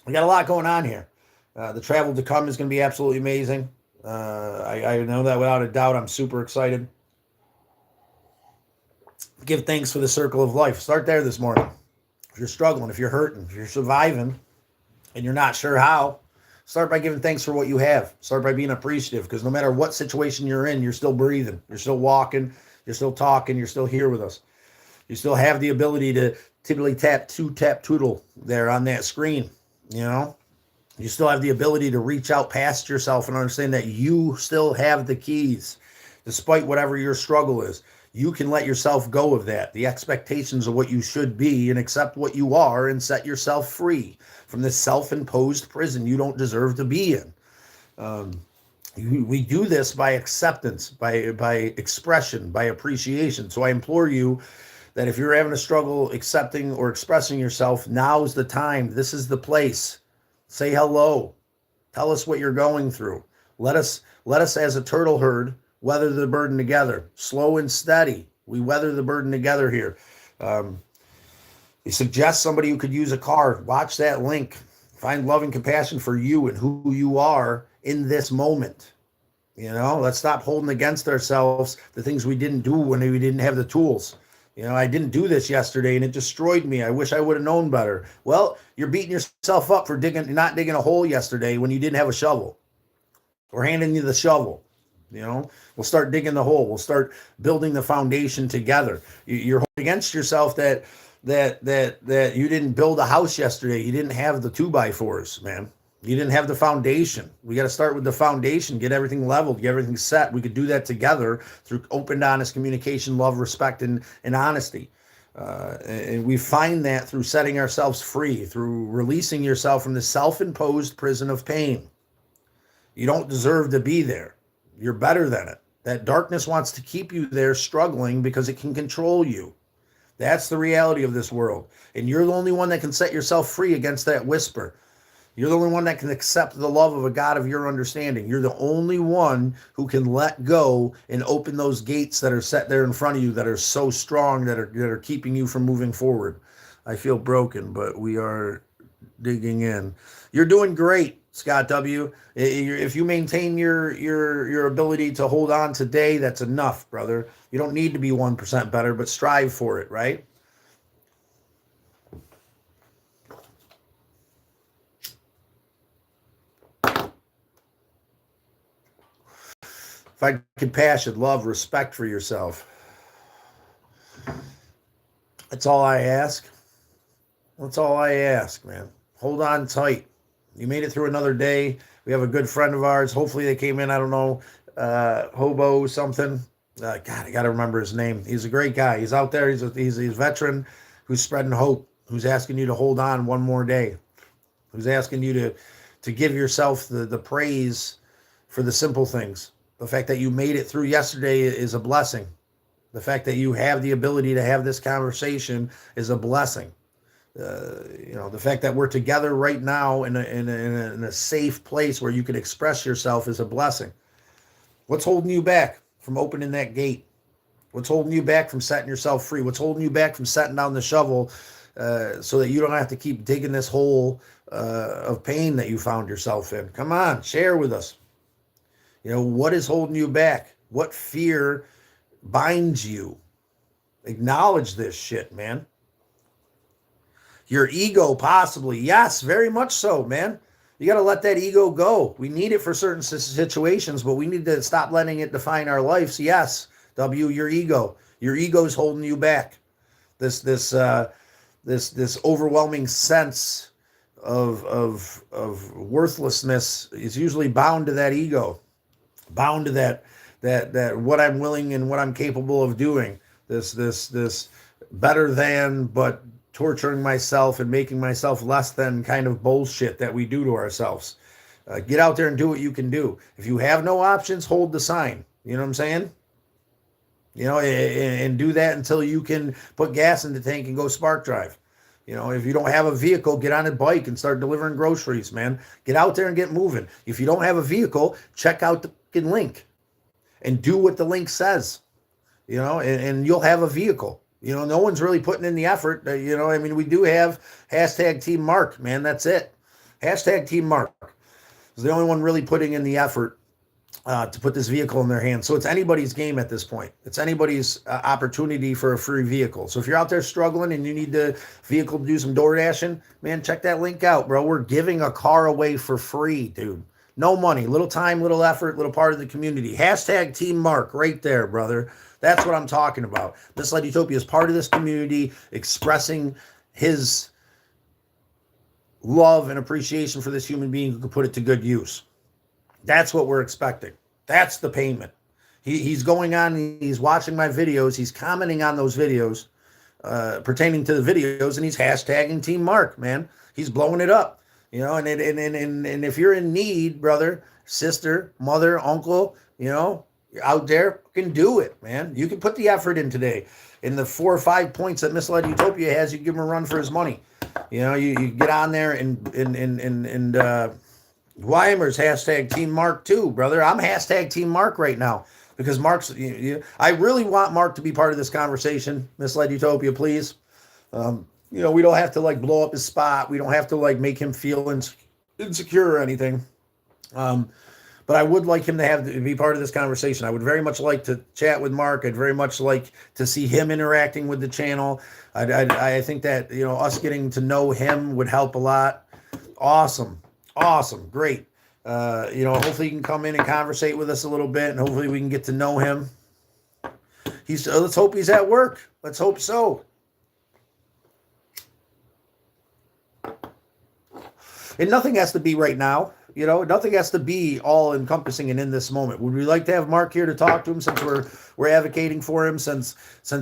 We got a lot going on here. The travel to come is going to be absolutely amazing. I know that without a doubt. I'm super excited. Give thanks for the circle of life. Start there this morning. If you're struggling, if you're hurting, if you're surviving, and you're not sure how, start by giving thanks for what you have. Start by being appreciative, because no matter what situation you're in, you're still breathing. You're still walking. You're still talking. You're still here with us. You still have the ability to tippily tap toodle there on that screen. You know, you still have the ability to reach out past yourself and understand that you still have the keys, despite whatever your struggle is. You can let yourself go of that, the expectations of what you should be, and accept what you are and set yourself free from this self-imposed prison you don't deserve to be in. We do this by acceptance, by expression, by appreciation. So I implore you that if you're having a struggle accepting or expressing yourself, now's the time. This is the place. Say hello. Tell us what you're going through. Let us as a turtle herd weather the burden together. Slow and steady. We weather the burden together here. You suggest somebody who could use a car. Watch that link. Find love and compassion for you and who you are in this moment. You know, let's stop holding against ourselves the things we didn't do when we didn't have the tools. You know, I didn't do this yesterday and it destroyed me. I wish I would have known better. Well, you're beating yourself up for not digging a hole yesterday when you didn't have a shovel. We're handing you the shovel. You know, we'll start digging the hole. We'll start building the foundation together. You're holding against yourself that you didn't build a house yesterday. You didn't have the 2x4s, man. You didn't have the foundation. We got to start with the foundation, get everything leveled, get everything set. We could do that together through open, honest communication, love, respect, and honesty. And we find that through setting ourselves free, through releasing yourself from the self-imposed prison of pain. You don't deserve to be there. You're better than it. That darkness wants to keep you there struggling because it can control you. That's the reality of this world. And you're the only one that can set yourself free against that whisper. You're the only one that can accept the love of a God of your understanding. You're the only one who can let go and open those gates that are set there in front of you that are so strong that are keeping you from moving forward. I feel broken, but we are digging in. You're doing great, Scott W. If you maintain your ability to hold on today, that's enough, brother. You don't need to be 1% better, but strive for it, right? Find compassion, love, respect for yourself. That's all I ask. That's all I ask, man. Hold on tight. You made it through another day. We have a good friend of ours. Hopefully they came in, I don't know, Hobo something. God, I got to remember his name. He's a great guy. He's out there. He's a veteran who's spreading hope, who's asking you to hold on one more day, who's asking you to give yourself the praise for the simple things. The fact that you made it through yesterday is a blessing. The fact that you have the ability to have this conversation is a blessing. The fact that we're together right now in a safe place where you can express yourself is a blessing. What's holding you back from opening that gate? What's holding you back from setting yourself free? What's holding you back from setting down the shovel so that you don't have to keep digging this hole of pain that you found yourself in? Come on, share with us. What is holding you back? What fear binds you? Acknowledge this shit, man. Your ego, possibly. Yes, very much so, man. You got to let that ego go. We need it for certain situations, but we need to stop letting it define our lives. Yes, W, your ego. Your ego is holding you back. This overwhelming sense of worthlessness is usually bound to that ego, bound to that what I'm willing and what I'm capable of doing. This better than, but torturing myself and making myself less than kind of bullshit that we do to ourselves. Get out there and do what you can do. If you have no options, hold the sign. You know what I'm saying? And do that until you can put gas in the tank and go spark drive. If you don't have a vehicle, get on a bike and start delivering groceries, man. Get out there and get moving. If you don't have a vehicle, check out the link and do what the link says, and you'll have a vehicle. No one's really putting in the effort. We do have hashtag Team Mark, man. That's it. Hashtag Team Mark is the only one really putting in the effort to put this vehicle in their hands. So it's anybody's game at this point. It's anybody's opportunity for a free vehicle. So if you're out there struggling and you need the vehicle to do some door dashing, man, check that link out, bro. We're giving a car away for free, dude. No money, little time, little effort, little part of the community. Hashtag Team Mark right there, brother. That's what I'm talking about. Misled Utopia is part of this community, expressing his love and appreciation for this human being who could put it to good use. That's what we're expecting. That's the payment. He's going on, he's watching my videos, he's commenting on those videos pertaining to the videos, and he's hashtagging Team Mark, man. He's blowing it up. And if you're in need, brother, sister, mother, uncle, you're out there, can do it, man. You can put the effort in today. In the 4 or 5 points that Misled Utopia has, you give him a run for his money. You get on there and Weimer's hashtag Team Mark too, brother. I'm hashtag Team Mark right now because Mark's. I really want Mark to be part of this conversation. Misled Utopia, please. We don't have to blow up his spot. We don't have to make him feel insecure or anything. But I would like him to be part of this conversation. I would very much like to chat with Mark. I'd very much like to see him interacting with the channel. I think that, us getting to know him would help a lot. Awesome. Great. Hopefully he can come in and conversate with us a little bit, and hopefully we can get to know him. Let's hope he's at work. Let's hope so. And nothing has to be right now. Nothing has to be all encompassing and in this moment. Would we like to have Mark here to talk to him since we're advocating for him, since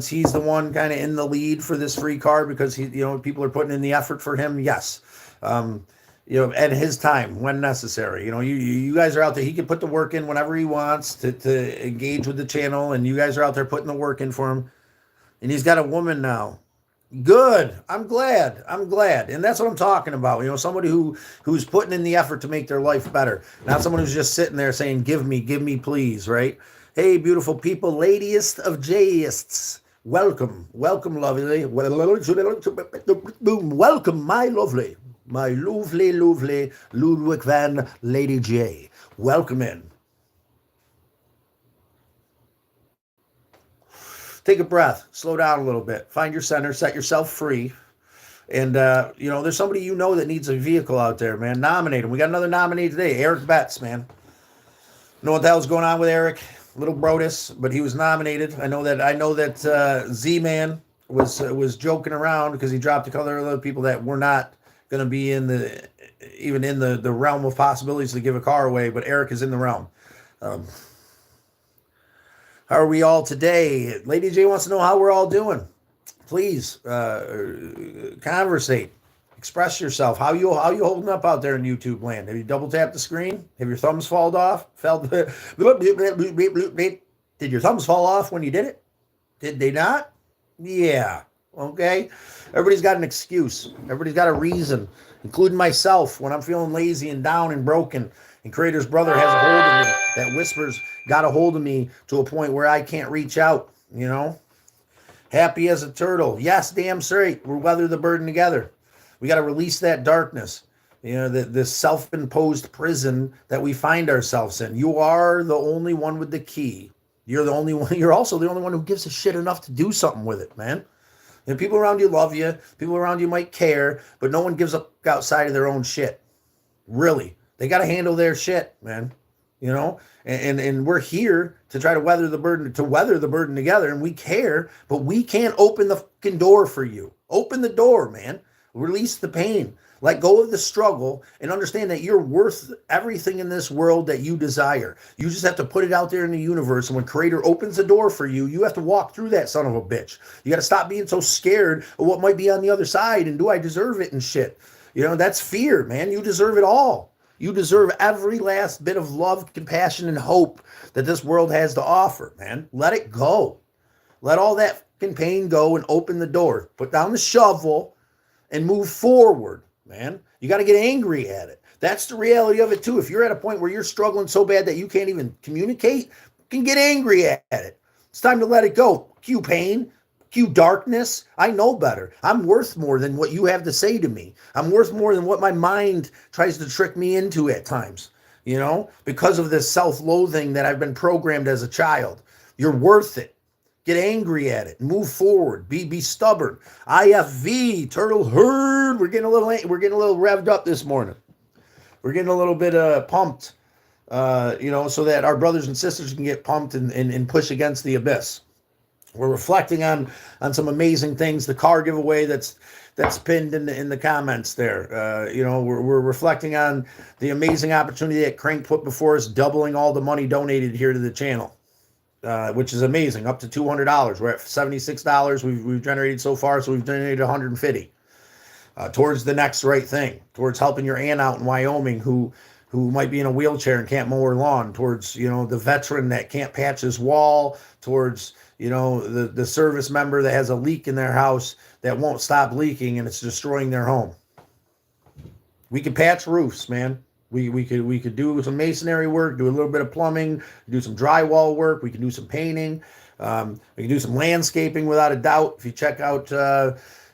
he's the one kind of in the lead for this free car because people are putting in the effort for him? Yes. At his time when necessary. You guys are out there. He can put the work in whenever he wants to engage with the channel, and you guys are out there putting the work in for him. And he's got a woman now. Good. I'm glad. And that's what I'm talking about. Somebody who's putting in the effort to make their life better. Not someone who's just sitting there saying, give me, please, right? Hey, beautiful people, ladiest of Jayists. Welcome, lovely. Welcome, my lovely Ludwig van Lady J. Welcome in. Take a breath, slow down a little bit, find your center, set yourself free. And, there's somebody that needs a vehicle out there, man. Nominate him. We got another nominee today, Eric Betts, man. Know what the hell's going on with Eric? Little Brodus, but he was nominated. I know that Z-Man was joking around because he dropped a couple of other people that were not going to be even in the realm of possibilities to give a car away, but Eric is in the realm. How are we all today? Lady J wants to know how we're all doing. Please conversate, express yourself. How you holding up out there in YouTube land? Have you double tapped the screen? Have your thumbs fallen off? Did your thumbs fall off when you did it? Did they not? Yeah. Okay. Everybody's got an excuse. Everybody's got a reason, including myself. When I'm feeling lazy and down and broken, and Creator's brother has a hold of me, that whispers got a hold of me to a point where I can't reach out, you know? Happy as a turtle. Yes, damn straight. We'll weather the burden together. We got to release that darkness, you know, this self-imposed prison that we find ourselves in. You are the only one with the key. You're the only one. You're also the only one who gives a shit enough to do something with it, man. And people around you love you. People around you might care, but no one gives up outside of their own shit. Really. They got to handle their shit, man. You know, and we're here to try to weather the burden together, and we care, but we can't open the fucking door for you. Open the door, man. Release the pain. Let go of the struggle and understand that you're worth everything in this world that you desire. You just have to put it out there in the universe. And when Creator opens the door for you, you have to walk through that son of a bitch. You got to stop being so scared of what might be on the other side and do I deserve it and shit. You know, that's fear, man. You deserve it all. You deserve every last bit of love, compassion, and hope that this world has to offer, man. Let it go. Let all that fucking pain go and open the door. Put down the shovel and move forward, man. You got to get angry at it. That's the reality of it, too. If you're at a point where you're struggling so bad that you can't even communicate, you can get angry at it. It's time to let it go. Cue pain. Cue darkness. I know better. I'm worth more than what you have to say to me. I'm worth more than what my mind tries to trick me into at times, you know, because of this self-loathing that I've been programmed as a child. You're worth it. Get angry at it. Move forward. Be stubborn. IFV, turtle herd. We're getting a little revved up this morning. We're getting a little bit pumped, you know, so that our brothers and sisters can get pumped and push against the abyss. We're reflecting on some amazing things. The car giveaway that's pinned in the comments there. You know, we're reflecting on the amazing opportunity that Crank put before us, doubling all the money donated here to the channel, which is amazing. Up to $200. We're at $76. We've generated so far, so we've donated $150 towards the next right thing, towards helping your aunt out in Wyoming who might be in a wheelchair and can't mow her lawn, towards, you know, the veteran that can't patch his wall, towards, you know, the service member that has a leak in their house that won't stop leaking and it's destroying their home. We could patch roofs, man. We could do some masonry work, do a little bit of plumbing, do some drywall work. We can do some painting. We can do some landscaping without a doubt. If you check out,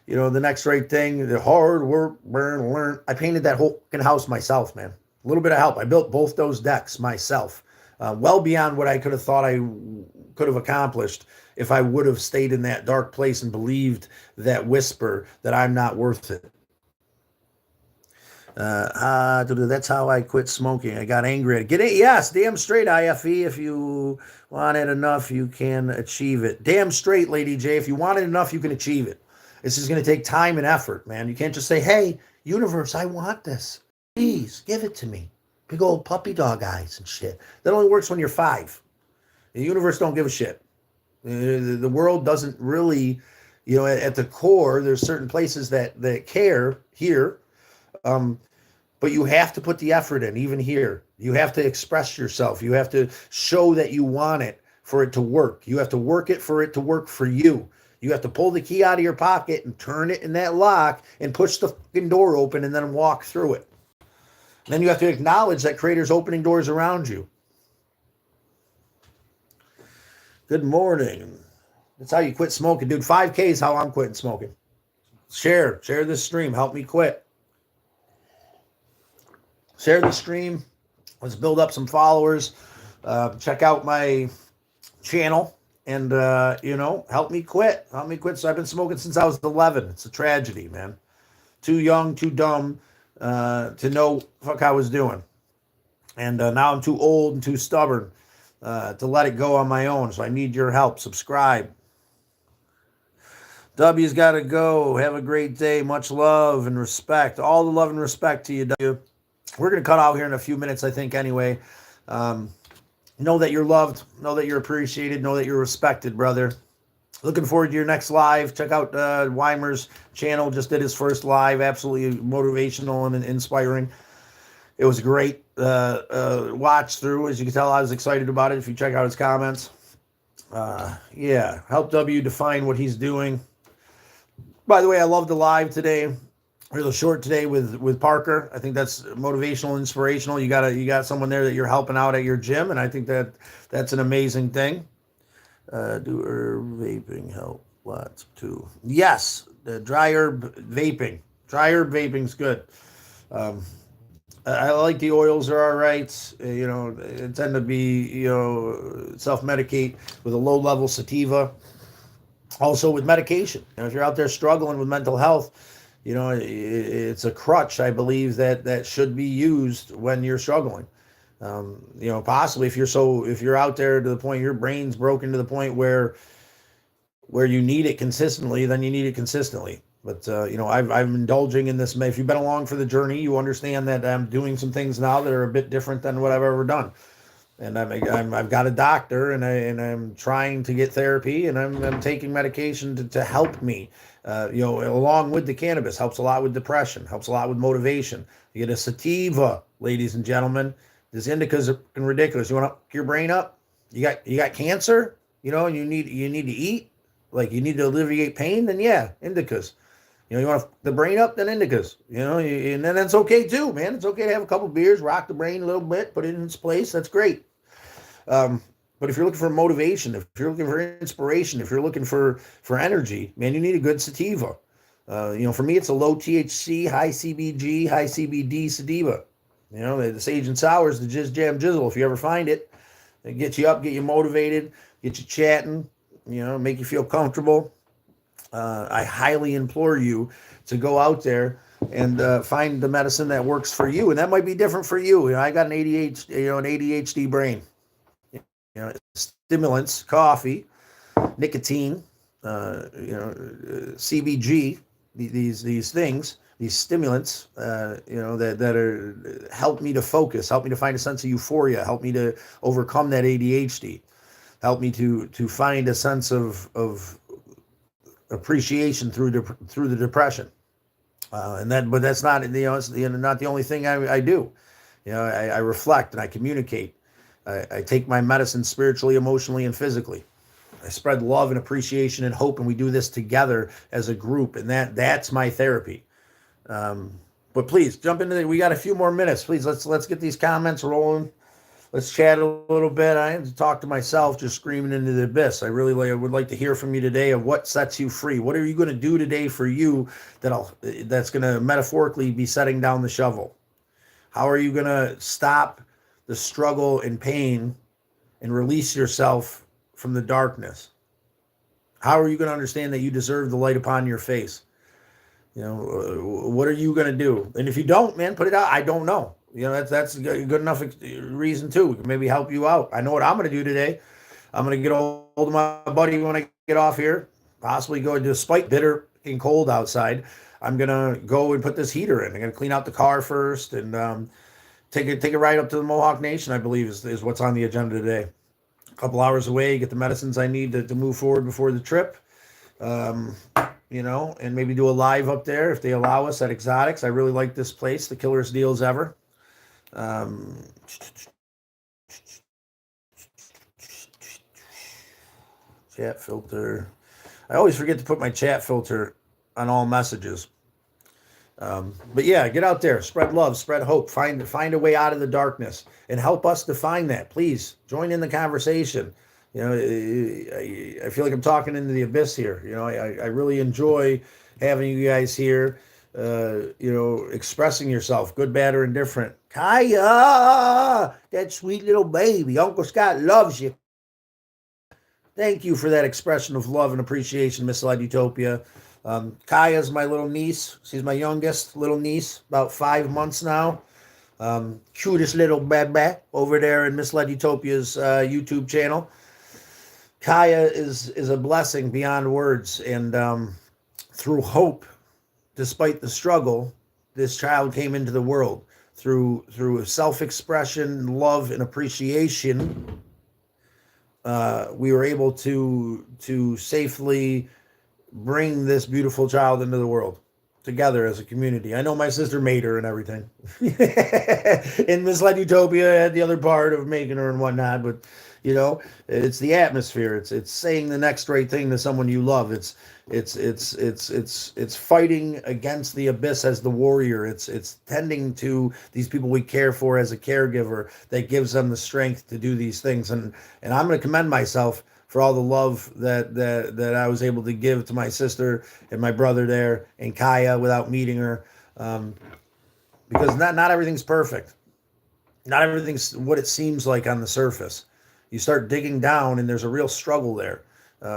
you know, the next right thing, the hard work, burn, learn. I painted that whole fucking house myself, man. A little bit of help. I built both those decks myself. Well beyond what I could have thought I could have accomplished if I would have stayed in that dark place and believed that whisper that I'm not worth it. That's how I quit smoking. I got angry at it. Yes, damn straight, IFE. If you want it enough, you can achieve it. Damn straight, Lady J. If you want it enough, you can achieve it. This is going to take time and effort, man. You can't just say, hey, universe, I want this. Please, give it to me. Big old puppy dog eyes and shit. That only works when you're 5. The universe don't give a shit. The world doesn't really, you know, at the core, there's certain places that care here. But you have to put the effort in, even here. You have to express yourself. You have to show that you want it for it to work. You have to work it for it to work for you. You have to pull the key out of your pocket and turn it in that lock and push the fucking door open and then walk through it. And then you have to acknowledge that Creator's opening doors around you. Good morning. That's how you quit smoking. Dude, 5K is how I'm quitting smoking. Share this stream. Help me quit. Share the stream. Let's build up some followers. Check out my channel and, you know, help me quit. Help me quit. So I've been smoking since I was 11. It's a tragedy, man. Too young, too dumb to know fuck I was doing. And now I'm too old and too stubborn to let it go on my own. So I need your help. Subscribe. W's got to go. Have a great day. Much love and respect. All the love and respect to you, W. We're going to cut out here in a few minutes, I think, anyway. Know that you're loved. Know that you're appreciated. Know that you're respected, brother. Looking forward to your next live. Check out Weimer's channel. Just did his first live. Absolutely motivational and inspiring. It was great watch through. As you can tell, I was excited about it if you check out his comments. Yeah, help W define what he's doing. By the way, I love the live today. Really short today with Parker. I think that's motivational, inspirational. You got someone there that you're helping out at your gym, and I think that's an amazing thing. Do herb vaping help? Lots too. Yes, the dry herb vaping. Dry herb vaping's good. Um, I like the oils are all right. I tend to be self medicate with a low level sativa. Also with medication. If you're out there struggling with mental health, it's a crutch. I believe that should be used when you're struggling. Possibly if you're out there to the point your brain's broken to the point where you need it consistently, then you need it consistently. But I'm indulging in this. If you've been along for the journey, you understand that I'm doing some things now that are a bit different than what I've ever done. And I've got a doctor, and I'm trying to get therapy, and I'm taking medication to help me. Along with the cannabis, helps a lot with depression, helps a lot with motivation. You get a sativa, ladies and gentlemen. This indica's are ridiculous. You want to hook your brain up? You got cancer, and you need to eat, like you need to alleviate pain. Then yeah, indicas. You want the brain up, then indicas. And then that's okay too, man. It's okay to have a couple beers, rock the brain a little bit, put it in its place. That's great. But if you're looking for motivation, if you're looking for inspiration, if you're looking for energy, man, you need a good sativa. For me, it's a low THC, high CBG, high CBD sativa. The Sage and Sours, the Jizz Jam Jizzle. If you ever find it, it gets you up, get you motivated, get you chatting, make you feel comfortable. I highly implore you to go out there and find the medicine that works for you, and that might be different for you. I got an ADHD brain. Stimulants, coffee, nicotine, CBG, these things, these stimulants, that are help me to focus, help me to find a sense of euphoria, help me to overcome that ADHD, help me to find a sense of appreciation through the depression. But that's not it's not the only thing I do. I reflect and I communicate. I take my medicine spiritually, emotionally, and physically. I spread love and appreciation and hope, and we do this together as a group, and that's my therapy. But please jump into we got a few more minutes. Please let's get these comments rolling. Let's chat a little bit. I have to talk to myself, just screaming into the abyss. I would like to hear from you today of what sets you free. What are you going to do today for you that's going to metaphorically be setting down the shovel? How are you going to stop the struggle and pain and release yourself from the darkness? How are you going to understand that you deserve the light upon your face? What are you going to do? And if you don't, man, put it out. I don't know. That's a good enough reason too. We can maybe help you out. I know what I'm going to do today. I'm going to get hold of my buddy when I get off here, possibly go, despite bitter and cold outside, I'm going to go and put this heater in. I'm going to clean out the car first and take a ride up to the Mohawk Nation, I believe is what's on the agenda today. A couple hours away, get the medicines I need to move forward before the trip. And maybe do a live up there if they allow us at Exotics. I really like this place, the killerest deals ever. Chat filter. I always forget to put my chat filter on all messages. But yeah, get out there, spread love, spread hope, find a way out of the darkness, and help us define that. Please join in the conversation. I feel like I'm talking into the abyss here. I really enjoy having you guys here. Expressing yourself, good, bad, or indifferent. Kaya, that sweet little baby. Uncle Scott loves you. Thank you for that expression of love and appreciation, Miss Led Utopia. Kaya's my little niece. She's my youngest little niece, about 5 months now. Cutest little baby over there in Miss Led Utopia's YouTube channel. Kaya is a blessing beyond words, and through hope, despite the struggle, this child came into the world through self-expression, love, and appreciation. We were able to safely bring this beautiful child into the world together as a community. I know my sister made her and everything. And Miss Led Utopia had the other part of making her and whatnot, but You know, it's the atmosphere. It's saying the next right thing to someone you love. It's fighting against the abyss as the warrior. It's tending to these people we care for as a caregiver that gives them the strength to do these things. And I'm going to commend myself for all the love that I was able to give to my sister and my brother there and Kaya without meeting her, because not everything's perfect. Not everything's what it seems like on the surface. You start digging down, and there's a real struggle there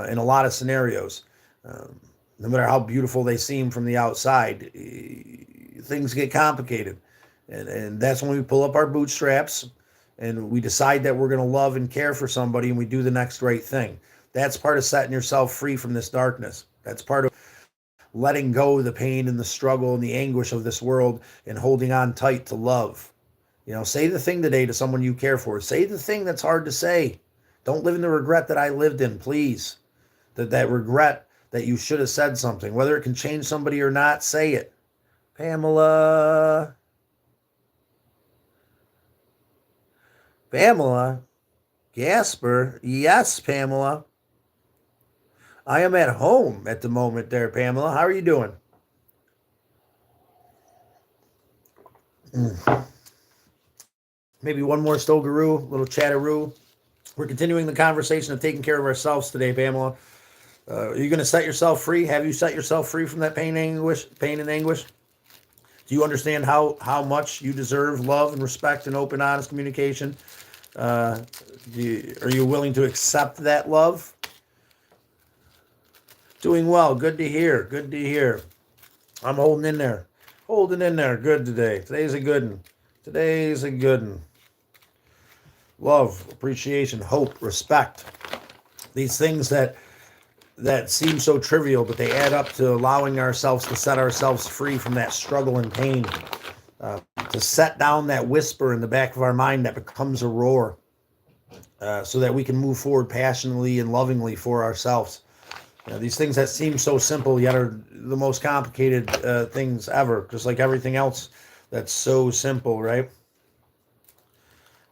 in a lot of scenarios. No matter how beautiful they seem from the outside, things get complicated. And that's when we pull up our bootstraps and we decide that we're going to love and care for somebody and we do the next right thing. That's part of setting yourself free from this darkness. That's part of letting go of the pain and the struggle and the anguish of this world and holding on tight to love. You know, say the thing today to someone you care for. Say the thing that's hard to say. Don't live in the regret that I lived in, please. That regret that you should have said something. Whether it can change somebody or not, say it. Pamela. Pamela. Gasper. Yes, Pamela. I am at home at the moment there, Pamela. How are you doing? Maybe one more Stogaroo, little chatteroo. We're continuing the conversation of taking care of ourselves today, Pamela. Are you going to set yourself free? Have you set yourself free from that pain and anguish? Do you understand how much you deserve love and respect and open, honest communication? Are you willing to accept that love? Doing well. Good to hear. Good to hear. I'm holding in there. Holding in there. Good today. Today's a good one. Today's a good one. Love, appreciation, hope, respect. These things that seem so trivial, but they add up to allowing ourselves to set ourselves free from that struggle and pain. To set down that whisper in the back of our mind that becomes a roar, so that we can move forward passionately and lovingly for ourselves. These things that seem so simple yet are the most complicated things ever, just like everything else that's so simple, right?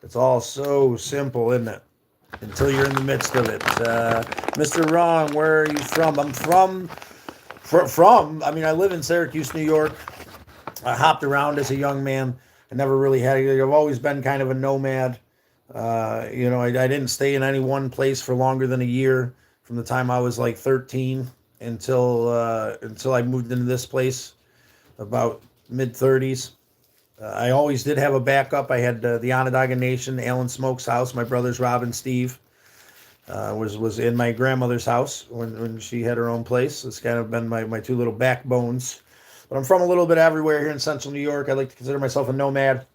It's all so simple, isn't it? Until you're in the midst of it. Mr. Wrong, where are you from? I'm from, I live in Syracuse, New York. I hopped around as a young man. I never really I've always been kind of a nomad. I didn't stay in any one place for longer than a year from the time I was like 13 until I moved into this place about mid-30s. I always did have a backup. I had the Onondaga Nation, Alan Smoke's house. My brothers Rob and Steve was in my grandmother's house when she had her own place. It's kind of been my two little backbones. But I'm from a little bit everywhere here in central New York. I like to consider myself a nomad,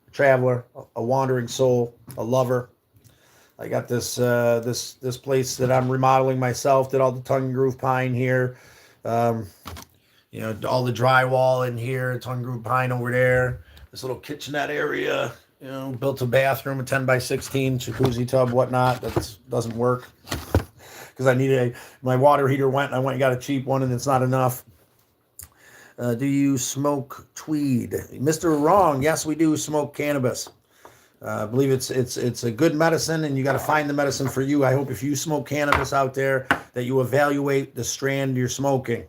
a traveler, a wandering soul, a lover. I got this place that I'm remodeling myself. Did all the tongue and groove pine here. All the drywall in here, tongue and groove pine over there. This little kitchenette area. Built a bathroom, a 10 by 16 jacuzzi tub, whatnot. That doesn't work because my water heater went. I went and got a cheap one, and it's not enough. Do you smoke tweed, Mr. Wrong? Yes, we do smoke cannabis. I believe it's a good medicine, and you got to find the medicine for you. I hope if you smoke cannabis out there that you evaluate the strand you're smoking,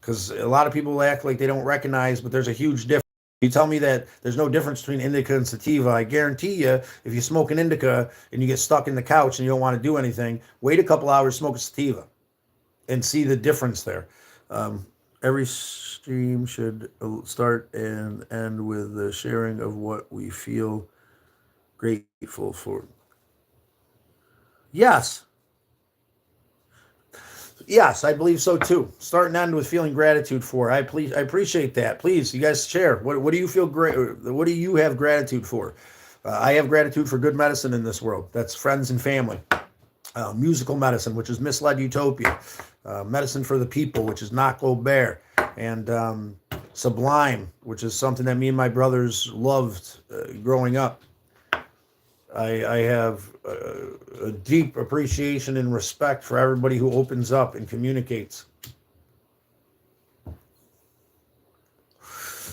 because a lot of people act like they don't recognize, but there's a huge difference. You tell me that there's no difference between indica and sativa. I guarantee you, if you smoke an indica and you get stuck in the couch and you don't want to do anything, wait a couple hours, smoke a sativa, and see the difference there. Every stream should start and end with the sharing of what we feel grateful for. Yes, I believe so too. Start and end with feeling gratitude for. I appreciate that. Please, you guys share. What do you feel great? What do you have gratitude for? I have gratitude for good medicine in this world. That's friends and family. Musical medicine, which is Misled Utopia. Medicine for the People, which is Knock Bear. And Sublime, which is something that me and my brothers loved growing up. I have a deep appreciation and respect for everybody who opens up and communicates.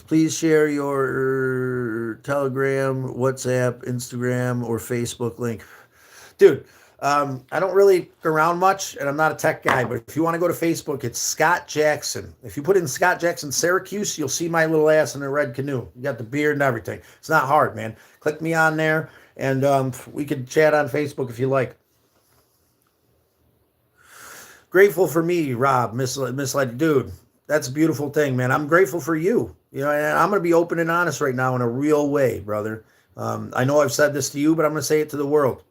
Please share your Telegram, WhatsApp, Instagram, or Facebook link. Dude, I don't really look around much, and I'm not a tech guy, but if you want to go to Facebook, it's Scott Jackson. If you put in Scott Jackson Syracuse, you'll see my little ass in a red canoe. You got the beard and everything. It's not hard, man. Click me on there, and we could chat on Facebook if you like. Grateful for me, Rob, misled. Dude, that's a beautiful thing, man. I'm grateful for you. You know, and I'm going to be open and honest right now in a real way, brother. I know I've said this to you, but I'm going to say it to the world.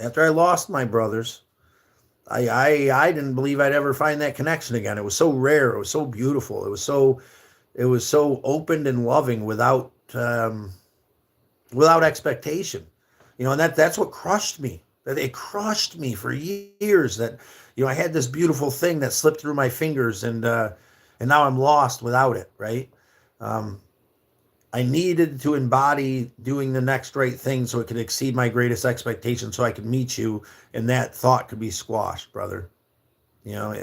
After I lost my brothers, I didn't believe I'd ever find that connection again. It was so rare. It was so beautiful. It was so open and loving without expectation. You know, and that's what crushed me. It crushed me for years that, you know, I had this beautiful thing that slipped through my fingers, and now I'm lost without it, right? I needed to embody doing the next right thing so it could exceed my greatest expectations, so I could meet you and that thought could be squashed, brother. You know,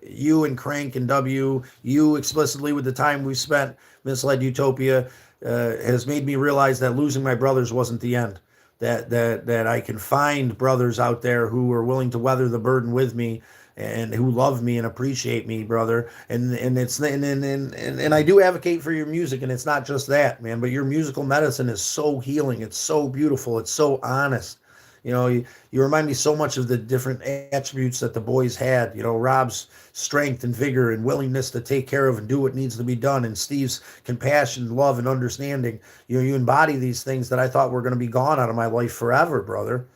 you and Crank and W, you explicitly with the time we spent, Misled Utopia, has made me realize that losing my brothers wasn't the end. That I can find brothers out there who are willing to weather the burden with me and who love me and appreciate me, brother. And I do advocate for your music, and it's not just that, man, but your musical medicine is so healing. It's so beautiful. It's so honest. You know, you remind me so much of the different attributes that the boys had. You know, Rob's strength and vigor and willingness to take care of and do what needs to be done, and Steve's compassion, love, and understanding. You know, you embody these things that I thought were going to be gone out of my life forever, brother.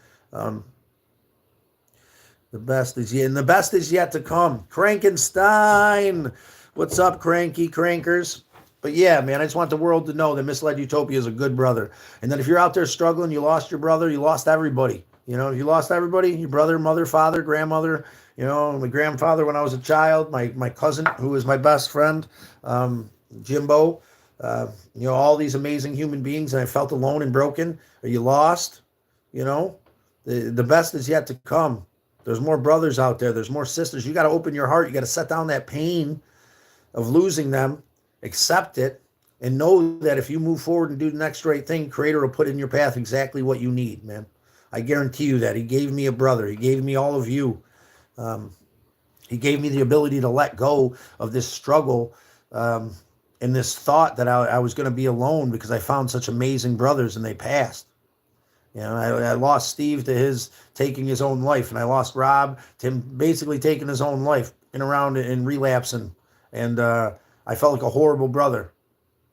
The best is yet to come. Crankenstein, what's up, cranky crankers? But yeah, man, I just want the world to know that Misled Utopia is a good brother. And that if you're out there struggling, you lost your brother, you lost everybody. You know, you lost everybody, your brother, mother, father, grandmother, you know, my grandfather when I was a child, my cousin, who was my best friend, Jimbo, you know, all these amazing human beings, and I felt alone and broken. Are you lost? You know, the best is yet to come. There's more brothers out there. There's more sisters. You got to open your heart. You got to set down that pain of losing them. Accept it, and know that if you move forward and do the next right thing, Creator will put in your path exactly what you need, man. I guarantee you that. He gave me a brother. He gave me all of you. He gave me the ability to let go of this struggle and this thought that I was going to be alone because I found such amazing brothers and they passed. You know, I lost Steve to his taking his own life, and I lost Rob to him basically taking his own life, in around and relapsing, and I felt like a horrible brother.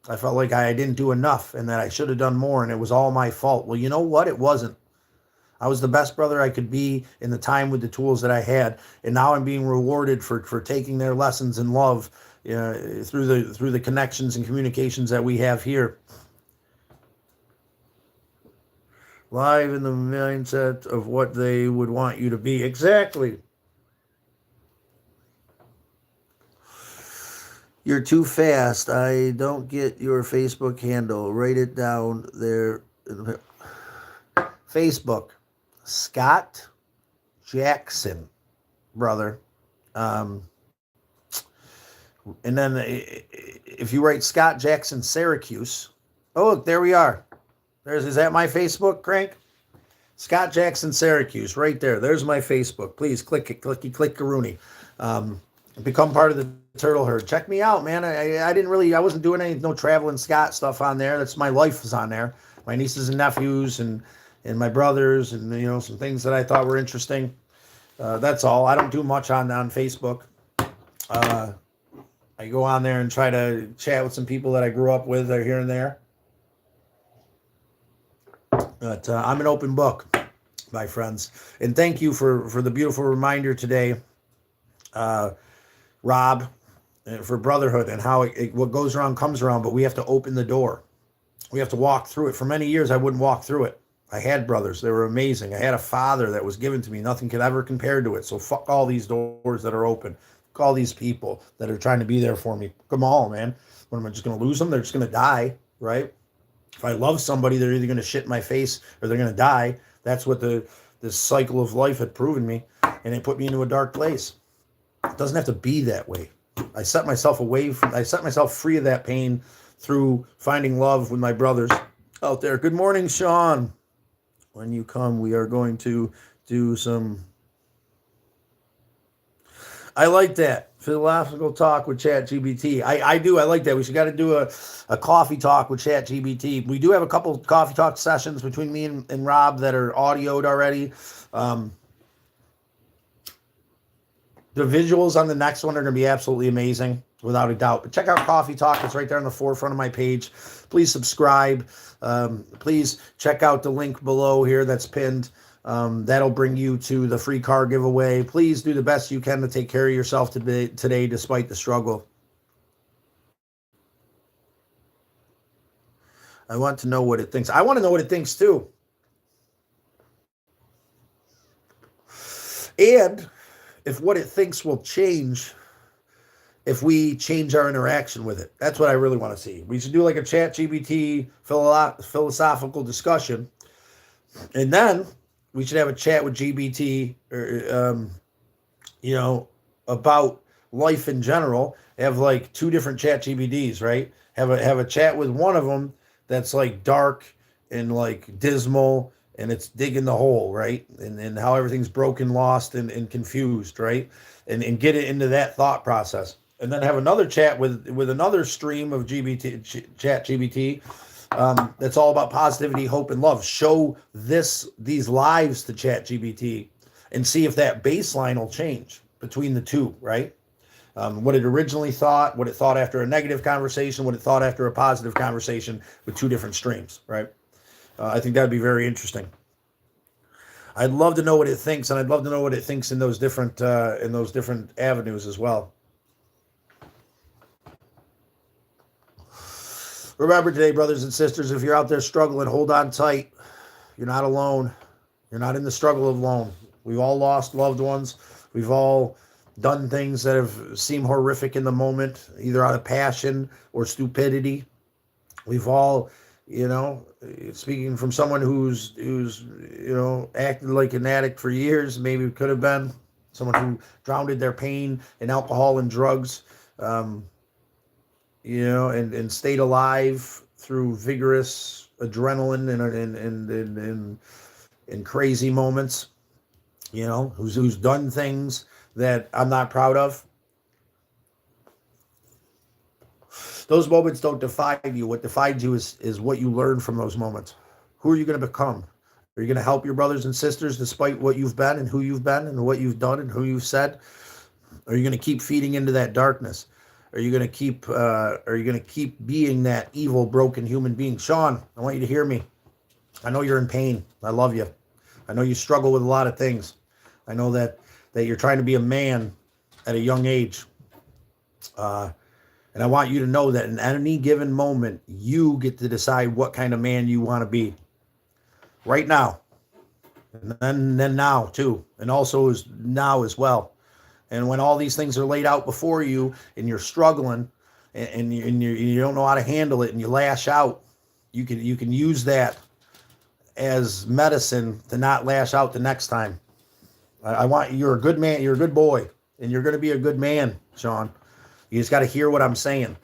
I felt like I didn't do enough and that I should have done more, and it was all my fault. Well, you know what? It wasn't. I was the best brother I could be in the time with the tools that I had, and now I'm being rewarded for taking their lessons in love through the connections and communications that we have here. Live in the mindset of what they would want you to be. Exactly. You're too fast. I don't get your Facebook handle. Write it down there. Facebook, Scott Jackson, brother. And then if you write Scott Jackson Syracuse, oh, look, there we are. Is that my Facebook, Crank? Scott Jackson Syracuse, right there. There's my Facebook. Please click it, clicky-Rooney. Become part of the Turtle Herd. Check me out, man. I wasn't doing no traveling Scott stuff on there. That's my life is on there. My nieces and nephews and my brothers and, you know, some things that I thought were interesting. That's all. I don't do much on Facebook. I go on there and try to chat with some people that I grew up with here and there. But I'm an open book, my friends. And thank you for the beautiful reminder today, Rob, for brotherhood and how what goes around comes around, but we have to open the door. We have to walk through it. For many years, I wouldn't walk through it. I had brothers. They were amazing. I had a father that was given to me. Nothing could ever compare to it. So fuck all these doors that are open. Fuck all these people that are trying to be there for me. Come on, man. What, am I just going to lose them? They're just going to die, right? If I love somebody, they're either going to shit in my face or they're going to die. That's what this cycle of life had proven me, and it put me into a dark place. It doesn't have to be that way. I set myself free of that pain through finding love with my brothers out there. Good morning, Sean. When you come, we are going to do some. I like that philosophical talk with ChatGPT. I do. I like that. We should got to do a coffee talk with ChatGPT. We do have a couple coffee talk sessions between me and Rob that are audioed already. The visuals on the next one are going to be absolutely amazing, without a doubt. But check out Coffee Talk. It's right there on the forefront of my page. Please subscribe. Please check out the link below here that's pinned. That'll bring you to the free car giveaway. Please do the best you can to take care of yourself today despite the struggle. I want to know what it thinks. I want to know what it thinks too. And if what it thinks will change if we change our interaction with it. That's what I really want to see. We should do like a ChatGPT philosophical discussion. And then we should have a chat with GBT about life in general. Have like two different ChatGPTs, right? Have a chat with one of them that's like dark and like dismal, and it's digging the hole, right? And how everything's broken, lost, and confused, right? And get it into that thought process. And then have another chat with another stream of ChatGPT that's all about positivity, hope, and love. Show these lives to ChatGPT and see if that baseline will change between the two, right? What it originally thought, what it thought after a negative conversation, what it thought after a positive conversation with two different streams, right? I think that'd be very interesting. I'd love to know what it thinks, and I'd love to know what it thinks in those different avenues as well. Remember today, brothers and sisters, if you're out there struggling, hold on tight. You're not alone. You're not in the struggle alone. We've all lost loved ones. We've all done things that have seemed horrific in the moment, either out of passion or stupidity. We've all, speaking from someone who's acted like an addict for years, maybe could have been someone who drowned their pain in alcohol and drugs, and stayed alive through vigorous adrenaline and crazy moments, who's done things that I'm not proud of. Those moments don't define you. What defines you is what you learn from those moments. Who are you going to become? Are you going to help your brothers and sisters despite what you've been and who you've been and what you've done and who you've said? Are you going to keep feeding into that darkness? Are you going to keep being that evil, broken human being? Sean, I want you to hear me. I know you're in pain. I love you. I know you struggle with a lot of things. I know that you're trying to be a man at a young age. And I want you to know that in any given moment, you get to decide what kind of man you want to be. Right now. And then now, too. And also now as well. And when all these things are laid out before you and you're struggling and you don't know how to handle it and you lash out, you can use that as medicine to not lash out the next time. You're a good man, you're a good boy, and you're going to be a good man, Sean. You just got to hear what I'm saying.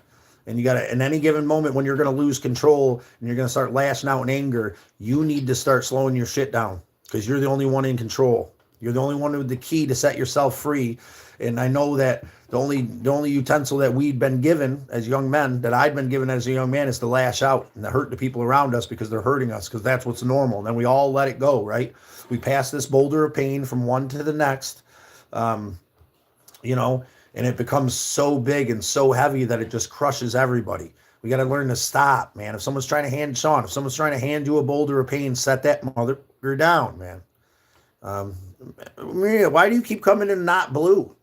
And you got to, in any given moment when you're going to lose control and you're going to start lashing out in anger, you need to start slowing your shit down because you're the only one in control. You're the only one with the key to set yourself free. And I know that the only utensil that we'd been given as young men, that I'd been given as a young man, is to lash out and to hurt the people around us because they're hurting us, because that's what's normal. And then we all let it go, right? We pass this boulder of pain from one to the next, and it becomes so big and so heavy that it just crushes everybody. We got to learn to stop, man. If someone's trying to hand you a boulder of pain, set that motherfucker down, man. Maria, why do you keep coming in not blue?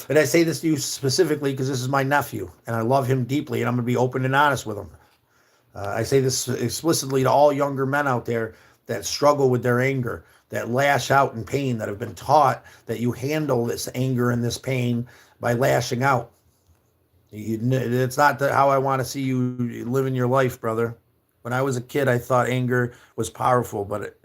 And I say this to you specifically because this is my nephew, and I love him deeply, and I'm going to be open and honest with him. I say this explicitly to all younger men out there that struggle with their anger, that lash out in pain, that have been taught that you handle this anger and this pain by lashing out. It's not how I want to see you living your life, brother. When I was a kid, I thought anger was powerful, but it